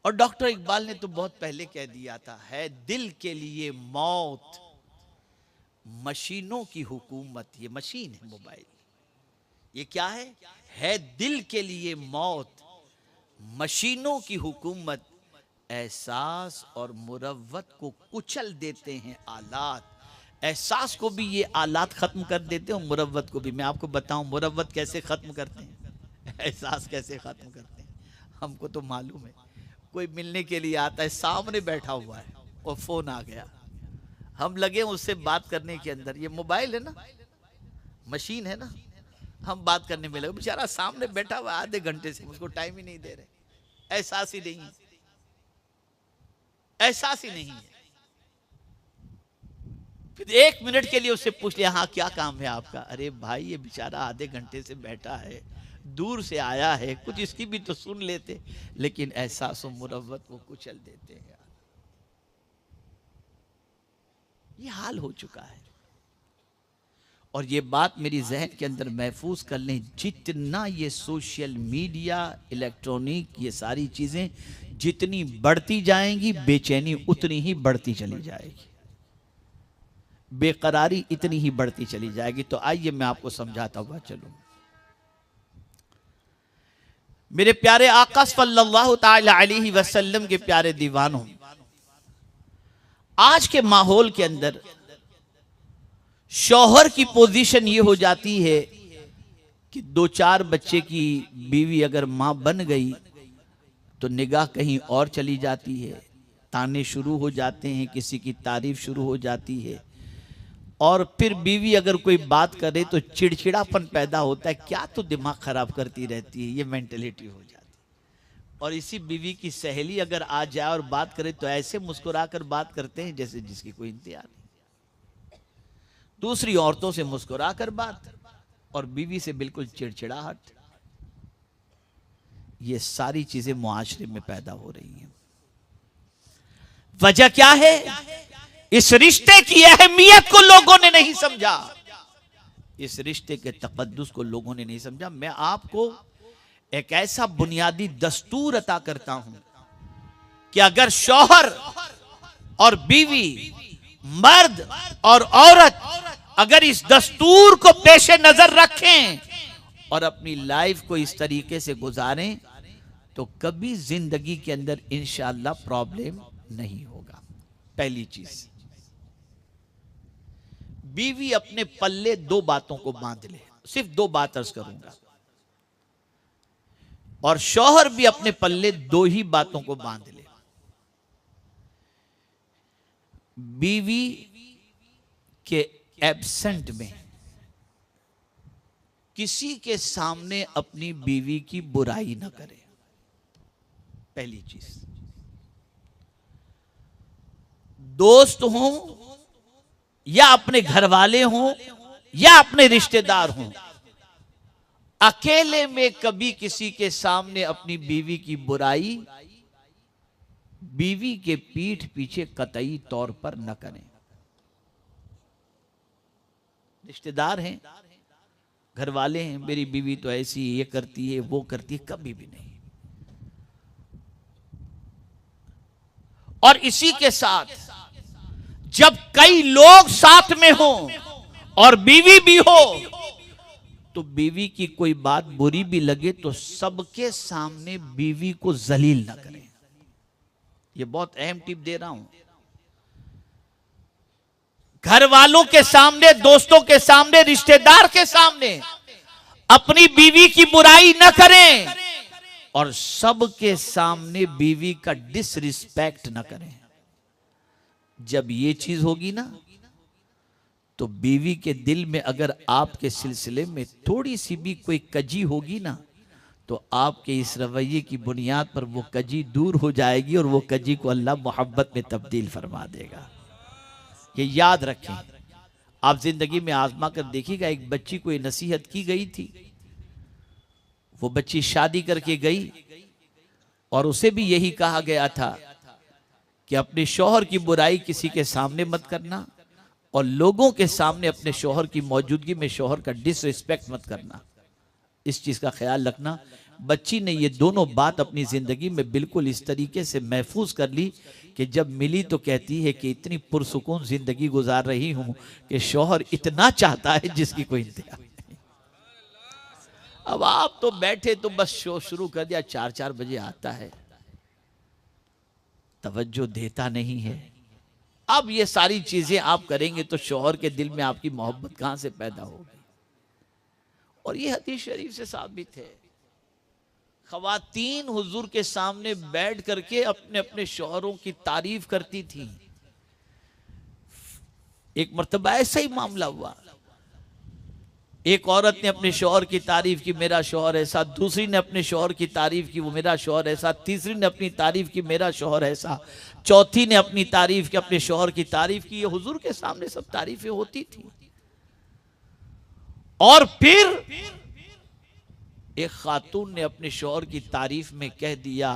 और डॉक्टर इकबाल ने तो बहुत पहले कह दिया था, है दिल के लिए मौत मशीनों की हुकूमत। ये मशीन है मोबाइल, ये क्या है दिल के लिए मौत मशीनों की हुकूमत। एहसास और मुरव्वत को कुचल देते हैं आलात। एहसास को भी ये आलात खत्म कर देते हैं और मुरव्वत को भी। मैं आपको बताऊं मुरव्वत कैसे खत्म करते हैं, एहसास कैसे खत्म करते हैं। हमको तो मालूम है, कोई मिलने के लिए आता है, सामने बैठा हुआ है और फोन आ गया, हम लगे उससे बात करने के अंदर। ये मोबाइल है ना, मशीन है ना, हम बात करने में लगे, बेचारा सामने बैठा हुआ आधे घंटे से, उसको टाइम ही नहीं दे रहे। एहसास ही नहीं है, एहसास ही नहीं है। फिर 1 मिनट के लिए उससे पूछ लिया, हाँ क्या काम है आपका? अरे भाई ये बेचारा आधे घंटे से बैठा है, दूर से आया है, कुछ इसकी भी तो सुन लेते। लेकिन एहसास और मुरव्वत वो कुचल देते हैं। ये हाल हो चुका है। और ये बात मेरी जहन के अंदर महफूज कर लें, जितना ये सोशल मीडिया, इलेक्ट्रॉनिक, ये सारी चीजें जितनी बढ़ती जाएंगी, बेचैनी उतनी ही बढ़ती चली जाएगी, बेकरारी इतनी ही बढ़ती चली जाएगी। तो आइए मैं आपको समझाता हुआ चलूं। मेरे प्यारे आका सल्लल्लाहु ताला अलैहि वसल्लम के प्यारे दीवानों, आज के माहौल के अंदर शौहर की पोजीशन ये हो जाती है कि 2-4 बच्चे की बीवी अगर माँ बन गई तो निगाह कहीं और चली जाती है, ताने शुरू हो जाते हैं, किसी की तारीफ शुरू हो जाती है, और फिर बीवी अगर कोई बात करे तो चिड़चिड़ापन पैदा होता है, क्या तो दिमाग खराब करती रहती है, ये मेंटेलिटी हो जाती है। और इसी बीवी की सहेली अगर आ जाए और बात करे तो ऐसे मुस्कुराकर बात करते हैं जैसे जिसकी कोई इंतजार नहीं। दूसरी औरतों से मुस्कुराकर बात और बीवी से बिल्कुल चिड़चिड़ाहट। ये सारी चीजें मुआशरे में पैदा हो रही हैं। वजह क्या है? इस रिश्ते की अहमियत को लोगों ने नहीं समझा, इस रिश्ते के तकद्दुस को लोगों ने नहीं समझा। मैं आपको एक ऐसा बुनियादी दस्तूर अता करता हूं कि अगर शौहर और बीवी, मर्द और औरत अगर इस दस्तूर को पेशे नजर रखें और अपनी लाइफ को इस तरीके से गुजारें तो कभी जिंदगी के अंदर इंशाअल्लाह प्रॉब्लम नहीं होगा। पहली चीज, बीवी अपने पल्ले 2 बातों को बांध ले, सिर्फ 2 बात अर्ज करूंगा, और शौहर भी अपने पल्ले 2 ही बातों को बांध ले। बीवी के एब्सेंट में किसी के सामने अपनी बीवी की बुराई ना करे, पहली चीज। दोस्त हों या अपने घर वाले हों या अपने रिश्तेदार हों, अकेले में कभी किसी के सामने अपनी बीवी की बुराई बीवी के पीठ पीछे कतई तौर पर न करें। रिश्तेदार हैं, घर वाले हैं, मेरी बीवी तो ऐसी ये करती है वो करती है, कभी भी नहीं। और इसी के साथ जब कई लोग साथ में हों और बीवी भी हो तो बीवी की कोई बात बुरी भी लगे तो सबके सामने बीवी को जलील ना करें। ये बहुत अहम टिप दे रहा हूं। घर वालों के सामने, दोस्तों के सामने, रिश्तेदार के सामने अपनी बीवी की बुराई न करें और सबके सामने बीवी का डिसरिस्पेक्ट न करें। जब ये चीज होगी ना तो बीवी के दिल में अगर आपके सिलसिले में थोड़ी सी भी कोई कजी होगी ना तो आपके इस रवैये की बुनियाद पर वो कजी दूर हो जाएगी और वो कजी को अल्लाह मोहब्बत में तब्दील फरमा देगा। ये याद रखें। आप जिंदगी में आजमा कर देखिएगा, एक बच्ची को नसीहत की गई थी, वो बच्ची शादी करके गई और उसे भी यही कहा गया था कि अपने शौहर की बुराई किसी के सामने मत करना और लोगों के सामने अपने शौहर की मौजूदगी में शौहर का डिसरिस्पेक्ट मत करना। इस चीज का ख्याल रखना। बच्ची ने ये दोनों बात अपनी जिंदगी में बिल्कुल इस तरीके से महफूज कर ली कि जब मिली तो कहती है कि इतनी पुरसुकून जिंदगी गुजार रही हूं कि शौहर इतना चाहता है जिसकी कोई इंतहा नहीं। अब आप तो बैठे तो बस शो शुरू कर दिया, 4-4 बजे आता है, तवज्जो देता नहीं है। अब ये सारी चीजें आप करेंगे तो शौहर के दिल में आपकी मोहब्बत कहां से पैदा होगी। और ये हदीस शरीफ से साबित है। ख़वातीन हुजूर के सामने बैठ करके अपने अपने शौहरों की तारीफ करती थी। एक मर्तबा ऐसा ही मामला हुआ, एक औरत ने अपने शौहर की तारीफ की, मेरा शौहर ऐसा। दूसरी ने अपने शौहर की तारीफ की, वो मेरा शौहर ऐसा। तीसरी ने अपनी तारीफ की, मेरा शौहर ऐसा। चौथी ने अपनी तारीफ की, अपने शौहर की तारीफ की। ये हुजूर के सामने सब तारीफें होती थी। और फिर एक खातून ने अपने शौहर की तारीफ में कह दिया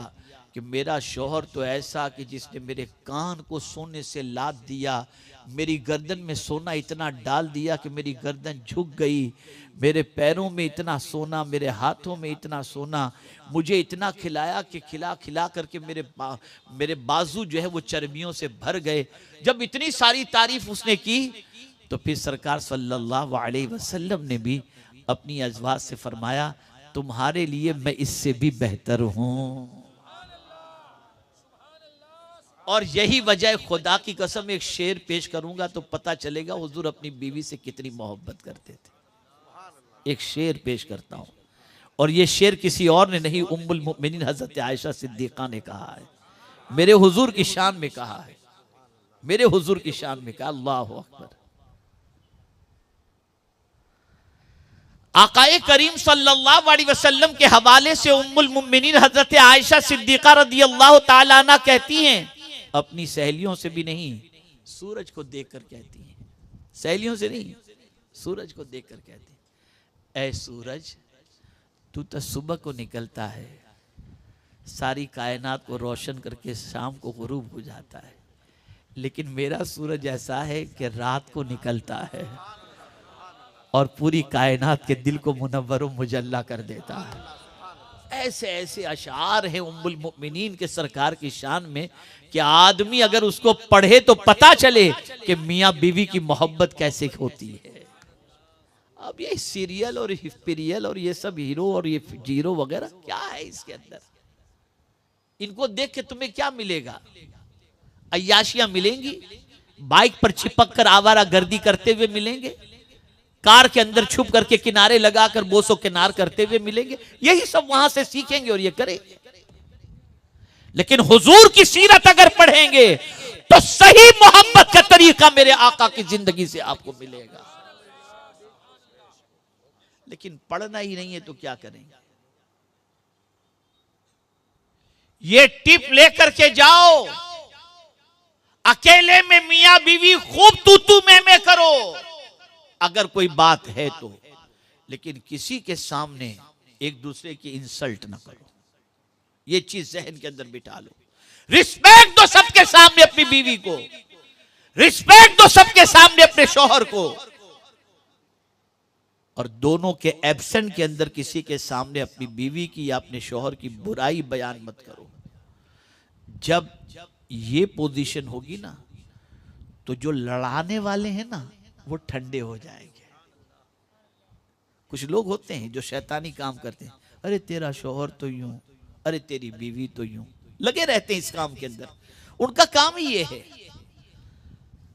कि मेरा शौहर तो ऐसा कि जिसने मेरे कान को सोने से लाद दिया, मेरी गर्दन में सोना इतना डाल दिया कि मेरी गर्दन झुक गई, मेरे पैरों में इतना सोना, मेरे हाथों में इतना सोना, मुझे इतना खिलाया कि खिला खिला करके मेरे बाजू जो है वो चर्बियों से भर गए। जब इतनी सारी तारीफ उसने की तो फिर सरकार सल्लल्लाहु अलैहि वसल्लम ने भी अपनी अज़वाज से फरमाया, तुम्हारे लिए मैं इससे भी बेहतर हूं। और यही वजह, खुदा की कसम एक शेर पेश करूंगा तो पता चलेगा हुजूर अपनी बीवी से कितनी मोहब्बत करते थे। एक शेर पेश करता हूं, और ये शेर किसी और ने नहीं, उम्मुल मोमिनीन हजरत आयशा सिद्दीका ने कहा है, मेरे हुजूर की शान में कहा है, मेरे हुजूर की शान में कहा। अल्लाह अकबर। आकाए करीम सल्लल्लाहु अलैहि वसल्लम के हवाले से उम्मुल मोमिनीन हजरत आयशा सिद्दीका रदियल्लाहु ताला अन्हा कहती हैं, अपनी सहेलियों से भी नहीं, सूरज को देखकर कहती हैं, सहेलियों से नहीं, सूरज को देखकर कहती हैं, ऐ सूरज, तू तो सुबह को निकलता है, सारी कायनात को रोशन करके शाम को गुरूब हो जाता है, लेकिन मेरा सूरज ऐसा है कि रात को निकलता है और पूरी कायनात के दिल को मुनव्वर व मुजल्ला कर देता है। ऐसे ऐसे अशार हैं उम्मुल मोमिनीन के सरकार की शान में कि आदमी अगर उसको पढ़े तो पता चले कि मियाँ बीवी की मोहब्बत कैसे होती है। अब ये सीरियल और हिस्पीरियल और ये सब हीरो और ये जीरो वगैरह क्या है इसके अंदर, इनको देख के तुम्हें क्या मिलेगा? अय्याशियां मिलेंगी, बाइक पर चिपक कर आवारा गर्दी करते हुए मिलेंगे, कार के अंदर छुप करके किनारे लगाकर बोसो किनार करते हुए मिलेंगे, यही सब वहां से सीखेंगे और ये करेंगे। लेकिन हुजूर की सीरत अगर पढ़ेंगे तो सही मोहब्बत का तरीका मेरे आका की जिंदगी से आपको मिलेगा। लेकिन पढ़ना ही नहीं है तो क्या करेंगे? ये टिप लेकर के जाओ, अकेले में मियां बीवी खूब तू मैं करो अगर कोई बात है तो, लेकिन किसी के सामने एक दूसरे की इंसल्ट ना करो। ये चीज जहन के अंदर बिठा लो। रिस्पेक्ट दो सबके सामने अपनी बीवी को, रिस्पेक्ट दो सबके सामने अपने शौहर को, और दोनों के एब्सेंट के अंदर किसी के सामने अपनी बीवी की या अपने शौहर की बुराई बयान मत करो। जब ये पोजीशन होगी ना तो जो लड़ाने वाले हैं ना वो ठंडे हो जाएंगे। कुछ लोग होते हैं जो शैतानी काम करते हैं, अरे तेरा शौहर तो यूं, अरे तेरी बीवी तो यूं, लगे रहते हैं इस काम के अंदर। उनका काम ही ये है,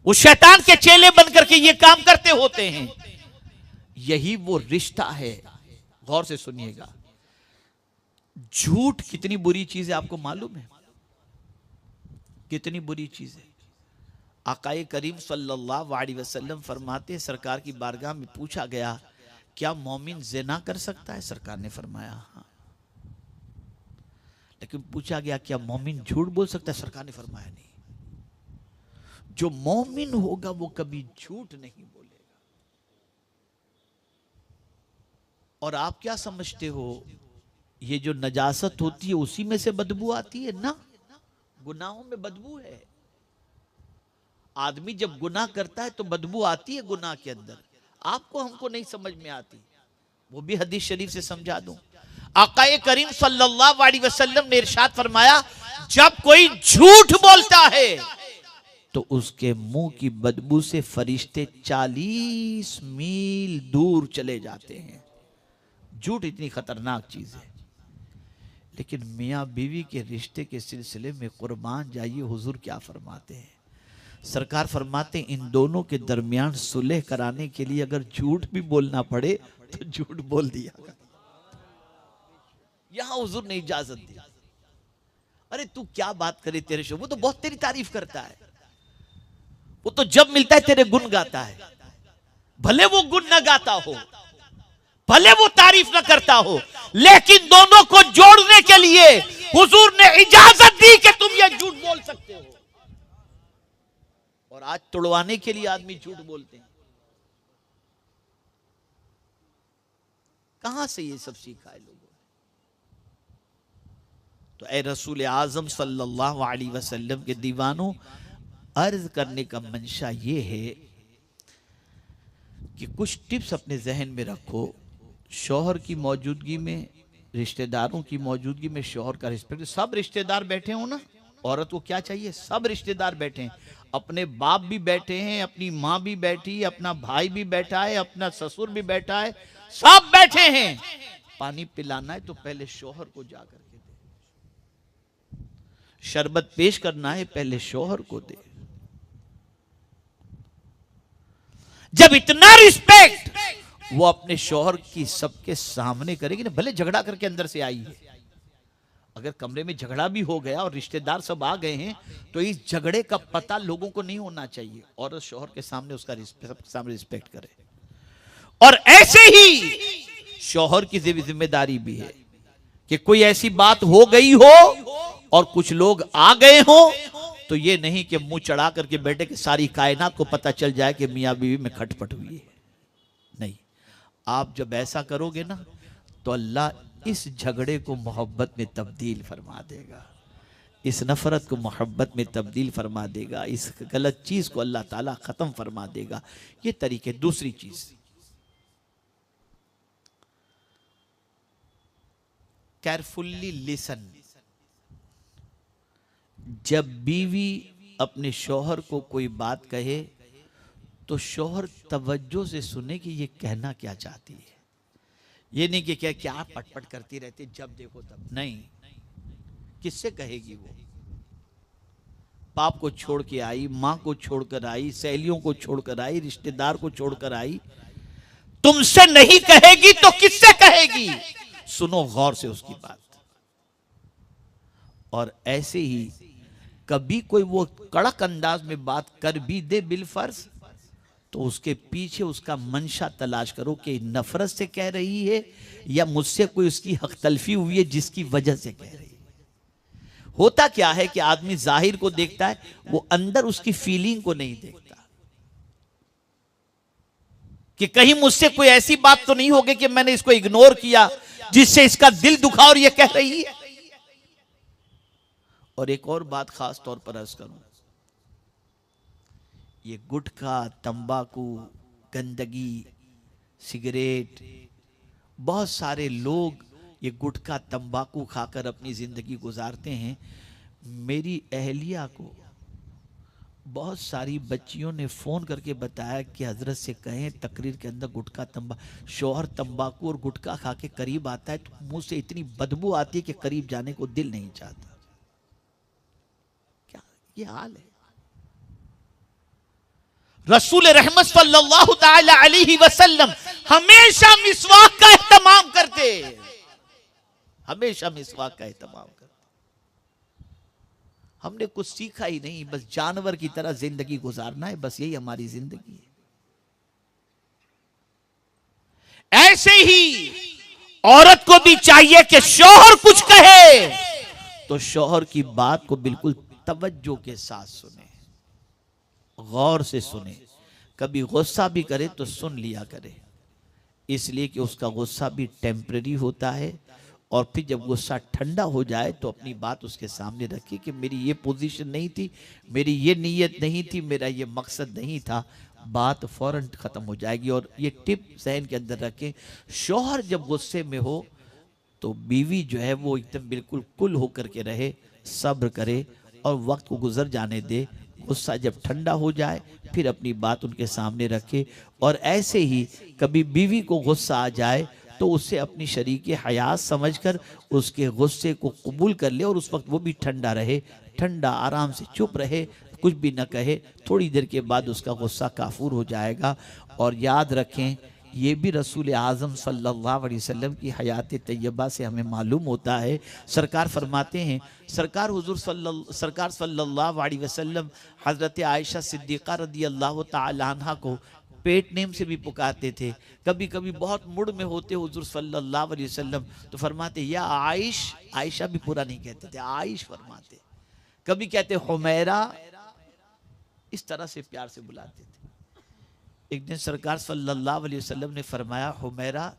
वो शैतान के चेले बन करके ये काम करते होते हैं। यही वो रिश्ता है। गौर से सुनिएगा, झूठ कितनी बुरी चीज है आपको मालूम है? कितनी बुरी चीज है। आकाए करीम सल्लल्लाहु अलैहि वसल्लम फरमाते, सरकार की बारगाह में पूछा गया, क्या मोमिन ज़िना कर सकता है? सरकार ने फरमाया हाँ। लेकिन पूछा गया, क्या मोमिन झूठ बोल सकता है? सरकार ने फरमाया नहीं। जो मोमिन होगा वो कभी झूठ नहीं बोलेगा। और आप क्या समझते हो, ये जो नजासत होती है उसी में से बदबू आती है? ना, गुनाहों में बदबू है। आदमी जब गुनाह करता है तो बदबू आती है गुनाह के अंदर। आपको हमको नहीं समझ में आती, वो भी हदीस शरीफ से समझा दूं। आकाए करीम सल्लल्लाहु अलैहि वसल्लम ने इरशाद फरमाया, जब कोई झूठ बोलता है तो उसके मुंह की बदबू से फरिश्ते 40 मील दूर चले जाते हैं। झूठ इतनी खतरनाक चीज है। लेकिन मियाँ बीवी के रिश्ते के सिलसिले में कुर्बान जाइए, हुजूर क्या फरमाते हैं? सरकार फरमाते हैं, इन दोनों के दरमियान सुलह कराने के लिए अगर झूठ भी बोलना पड़े तो झूठ बोल दिया। यहां हुजूर ने इजाजत दी। अरे तू क्या बात करे, तेरे शो, वो तो बहुत तेरी तारीफ करता है, वो तो जब मिलता है तेरे गुण गाता है। भले वो गुण न गाता हो, भले वो तारीफ न करता हो, लेकिन दोनों को जोड़ने के लिए हुजूर ने इजाजत दी कि तुम ये झूठ बोल सकते हो। और आज तुड़वाने के लिए आदमी झूठ बोलते हैं। कहां से ये सब सीखा है लोगों ने? तो ए रसूल आजम सल्लल्लाहु अलैहि वसल्लम के दीवानों, अर्ज करने का मंशा ये है कि कुछ टिप्स अपने जहन में रखो। शौहर की मौजूदगी में, रिश्तेदारों की मौजूदगी में शौहर का रिस्पेक्ट। सब रिश्तेदार बैठे हो ना, औरत को क्या चाहिए? सब रिश्तेदार बैठे हैं, अपने बाप भी बैठे हैं, अपनी माँ भी बैठी है, अपना भाई भी बैठा है, अपना ससुर भी बैठा है, सब बैठे हैं। पानी पिलाना है तो पहले शौहर को जाकर के दे, शरबत पेश करना है पहले शौहर को दे। जब इतना रिस्पेक्ट वो अपने शौहर की सबके सामने करेगी ना, भले झगड़ा करके अंदर से आई है। अगर कमरे में झगड़ा भी हो गया और रिश्तेदार सब आ गए हैं तो इस झगड़े का पता लोगों को नहीं होना चाहिए। औरत शौहर के सामने उसका सबके सामने रिस्पेक्ट करे। और ऐसे ही शौहर की जिम्मेदारी भी है कि कोई ऐसी बात हो गई हो और कुछ लोग आ गए हो तो ये नहीं कि मुंह चढ़ा करके बैठे कि सारी कायनात को पता चल जाए कि मियां बीवी में खटपट हुई है। नहीं, आप जब ऐसा करोगे ना तो अल्लाह इस झगड़े को मोहब्बत में तब्दील फरमा देगा, इस नफरत को मोहब्बत में तब्दील फरमा देगा, इस गलत चीज को अल्लाह ताला खत्म फरमा देगा। ये तरीके। दूसरी चीज, केयरफुल्ली लिसन। जब बीवी अपने शौहर को कोई बात कहे तो शौहर तवज्जो से सुने कि ये कहना क्या चाहती है। ये नहीं कि क्या पटपट करती रहती जब देखो तब। नहीं, किससे कहेगी वो? बाप को छोड़ के आई, मां को छोड़कर आई, सहेलियों को छोड़कर आई, रिश्तेदार को छोड़कर आई। तुमसे नहीं कहेगी तो किससे कहेगी? सुनो गौर से उसकी बात। और ऐसे ही कभी कोई वो कड़क अंदाज में बात कर भी दे बिलफर्ज, तो उसके पीछे उसका मंशा तलाश करो कि नफरत से कह रही है या मुझसे कोई उसकी हक तलफी हुई है जिसकी वजह से कह रही है। होता क्या है कि आदमी जाहिर को देखता है, वो अंदर उसकी फीलिंग को नहीं देखता कि कहीं मुझसे कोई ऐसी बात तो नहीं होगी कि मैंने इसको इग्नोर किया जिससे इसका दिल दुखा और ये कह रही है। और एक और बात खास तौर पर अर्ज करूं, ये गुटखा, तंबाकू, गंदगी, सिगरेट, बहुत सारे लोग ये गुटखा तंबाकू खाकर अपनी जिंदगी गुजारते हैं। मेरी अहलिया को बहुत सारी बच्चियों ने फोन करके बताया कि हजरत से कहें तकरीर के अंदर गुटखा शौहर तंबाकू और गुटखा खा के करीब आता है तो मुंह से इतनी बदबू आती है कि करीब जाने को दिल नहीं चाहता। क्या ये हाल है? रसूल रहमत सल्लल्लाहु ताला अलैहि वसल्लम हमेशा मिसवाक का एहतमाम करते, हमेशा मिसवाक का एहतमाम करते। हमने कुछ सीखा ही नहीं, बस जानवर की तरह जिंदगी गुजारना है, बस यही हमारी जिंदगी है। ऐसे ही औरत को भी चाहिए कि शौहर कुछ कहे तो शौहर की बात को बिल्कुल तवज्जो के साथ सुने, गौर से सुने। कभी गुस्सा भी करे तो सुन लिया करे, इसलिए कि उसका गुस्सा भी टेम्परेरी होता है। और फिर जब गुस्सा ठंडा हो जाए तो अपनी बात उसके सामने रखी कि मेरी ये पोजीशन नहीं थी, मेरी ये नीयत नहीं थी, मेरा ये मकसद नहीं था, बात फौरन ख़त्म हो जाएगी। और ये टिप जहन के अंदर रखें, शौहर जब गुस्से में हो तो बीवी जो है वो एकदम बिल्कुल कुल होकर के रहे, सब्र करे और वक्त को गुजर जाने दे। गुस्सा जब ठंडा हो जाए फिर अपनी बात उनके सामने रखे। और ऐसे ही कभी बीवी को गुस्सा आ जाए तो उसे अपनी शरीके हयात समझकर उसके गुस्से को कबूल कर ले और उस वक्त वो भी ठंडा रहे, ठंडा आराम से चुप रहे, कुछ भी न कहे। थोड़ी देर के बाद उसका गुस्सा काफूर हो जाएगा। और याद रखें, ये भी रसूल आज़म सल्लल्लाहु अलैहि वसल्लम की हयात तैयबा से हमें मालूम होता है। सरकार फरमाते हैं, सरकार सल्लल्लाहु अलैहि वसल्लम हज़रत आयशा सिद्दीक़ा रदी अल्लाह तआला अन्हा को पेट नेम से भी पुकारते थे। कभी कभी बहुत मुड़ में होते हुजूर सल्लल्लाहु अलैहि वसल्लम तो फरमाते या आयश, आयशा भी पूरा नहीं कहते थे, आयश फरमाते। कभी कहते हुमैरा, इस तरह से प्यार से बुलाते थे। एक दिन सरकार सल्लल्लाहु अलैहि वसल्लम ने फरमाया, हुमैरा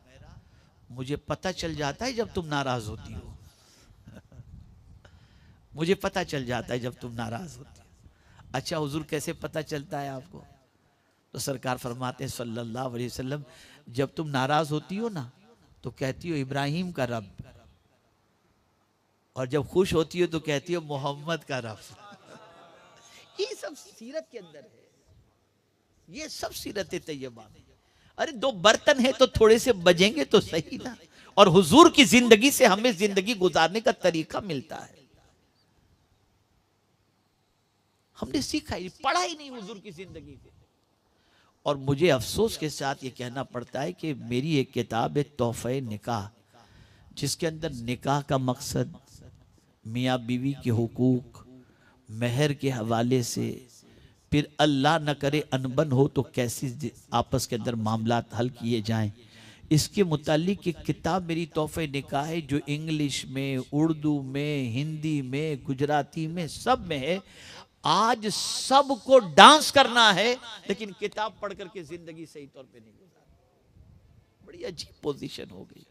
मुझे पता चल जाता है जब तुम नाराज होती हो मुझे पता चल जाता है जब तुम नाराज होती हो। अच्छा हुजूर, कैसे पता चलता है आपको? तो सरकार फरमाते हैं सल्लल्लाहु अलैहि वसल्लम, जब तुम नाराज होती हो ना तो कहती हो इब्राहिम का रब, और जब खुश होती हो तो कहती हो मोहम्मद का रब ये सब सीरत के अंदर है, ये सब सीरत तैयबा। अरे दो बर्तन है तो थोड़े से बजेंगे तो सही ना। और हुजूर की जिंदगी से हमें जिंदगी गुजारने का तरीका मिलता है। हमने सीखा ही, पढ़ा ही नहीं हुजूर की जिंदगी से। और मुझे अफसोस के साथ ये कहना पड़ता है कि मेरी एक किताब है तोहफ़े निकाह, जिसके अंदर निकाह का मकसद, मियाँ बीवी के हुकूक, महर के हवाले से, फिर अल्लाह न करे अनबन हो तो कैसी आपस के अंदर मामलात हल किए जाएं, इसके मुतालिक एक किताब मेरी तोहफ़े निकाह है, जो इंग्लिश में, उर्दू में, हिंदी में, गुजराती में, सब में है। आज सबको डांस करना है, लेकिन किताब पढ़ करके जिंदगी सही तौर पे नहीं गुजारनी। बड़ी अजीब पोजीशन हो गई,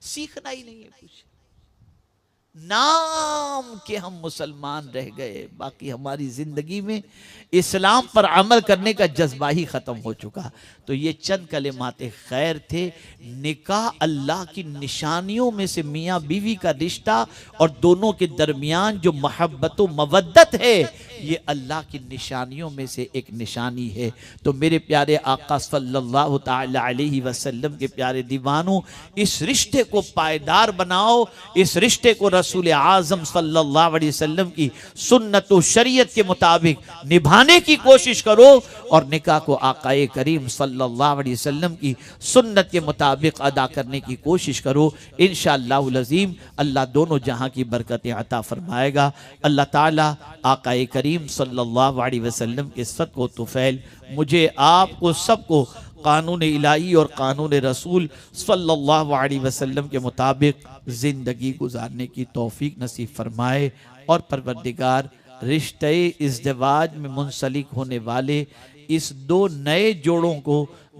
सीखना ही नहीं है कुछ, नाम के हम मुसलमान रह गए, बाकी हमारी जिंदगी में इस्लाम पर अमल करने का जज्बा ही खत्म हो चुका। तो ये चंद कलिमाते खैर थे। निकाह अल्लाह की निशानियों में से मियाँ बीवी का रिश्ता और दोनों के दरमियान जो मोहब्बत व मवद्दत है, ये अल्लाह की निशानियों में से एक निशानी है। तो मेरे प्यारे आका सल्लल्लाहु ताला अलैहि वसल्लम के प्यारे दीवानों, इस रिश्ते को पायदार बनाओ, इस रिश्ते को रसूल आज़म सल्लल्लाहु अलैहि वसल्लम की सुन्नत व शरीयत के मुताबिक निभाने की कोशिश करो, और निकाह को आकाए करीम सल्लल्लाहु अलैहि वसल्लम की सुन्नत के मुताबिक अदा करने की कोशिश करो। इंशाअल्लाहुल अज़ीम अल्लाह दोनों जहां की बरकतें अता फरमाएगा। अल्लाह ताला आकाए करीम सल्लल्लाहु अलैहि वसल्लम के सदक़ो तुफ़ैल मुझे, आपको, सबको कानून इलाही और कानून रसूल सल्लल्लाहु अलैहि वसल्लम के मुताबिक ज़िंदगी गुजारने की तौफीक नसीब फरमाए। और परवरदिगार रिश्ते इज़्दिवाज में मुंसलिक होने वाले इस दो नए जोड़ों को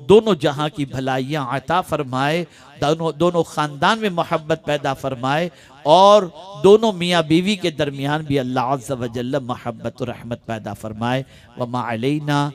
दोनों जहां की भलाइयाँ अता फरमाए, दोनों ख़ानदान में मोहब्बत पैदा फरमाए, और दोनों मियाँ बीवी के दरमियान भी अल्लाह अज़्ज़ व जल्ल मोहब्बत और रहमत पैदा फरमाए। व मा अलैना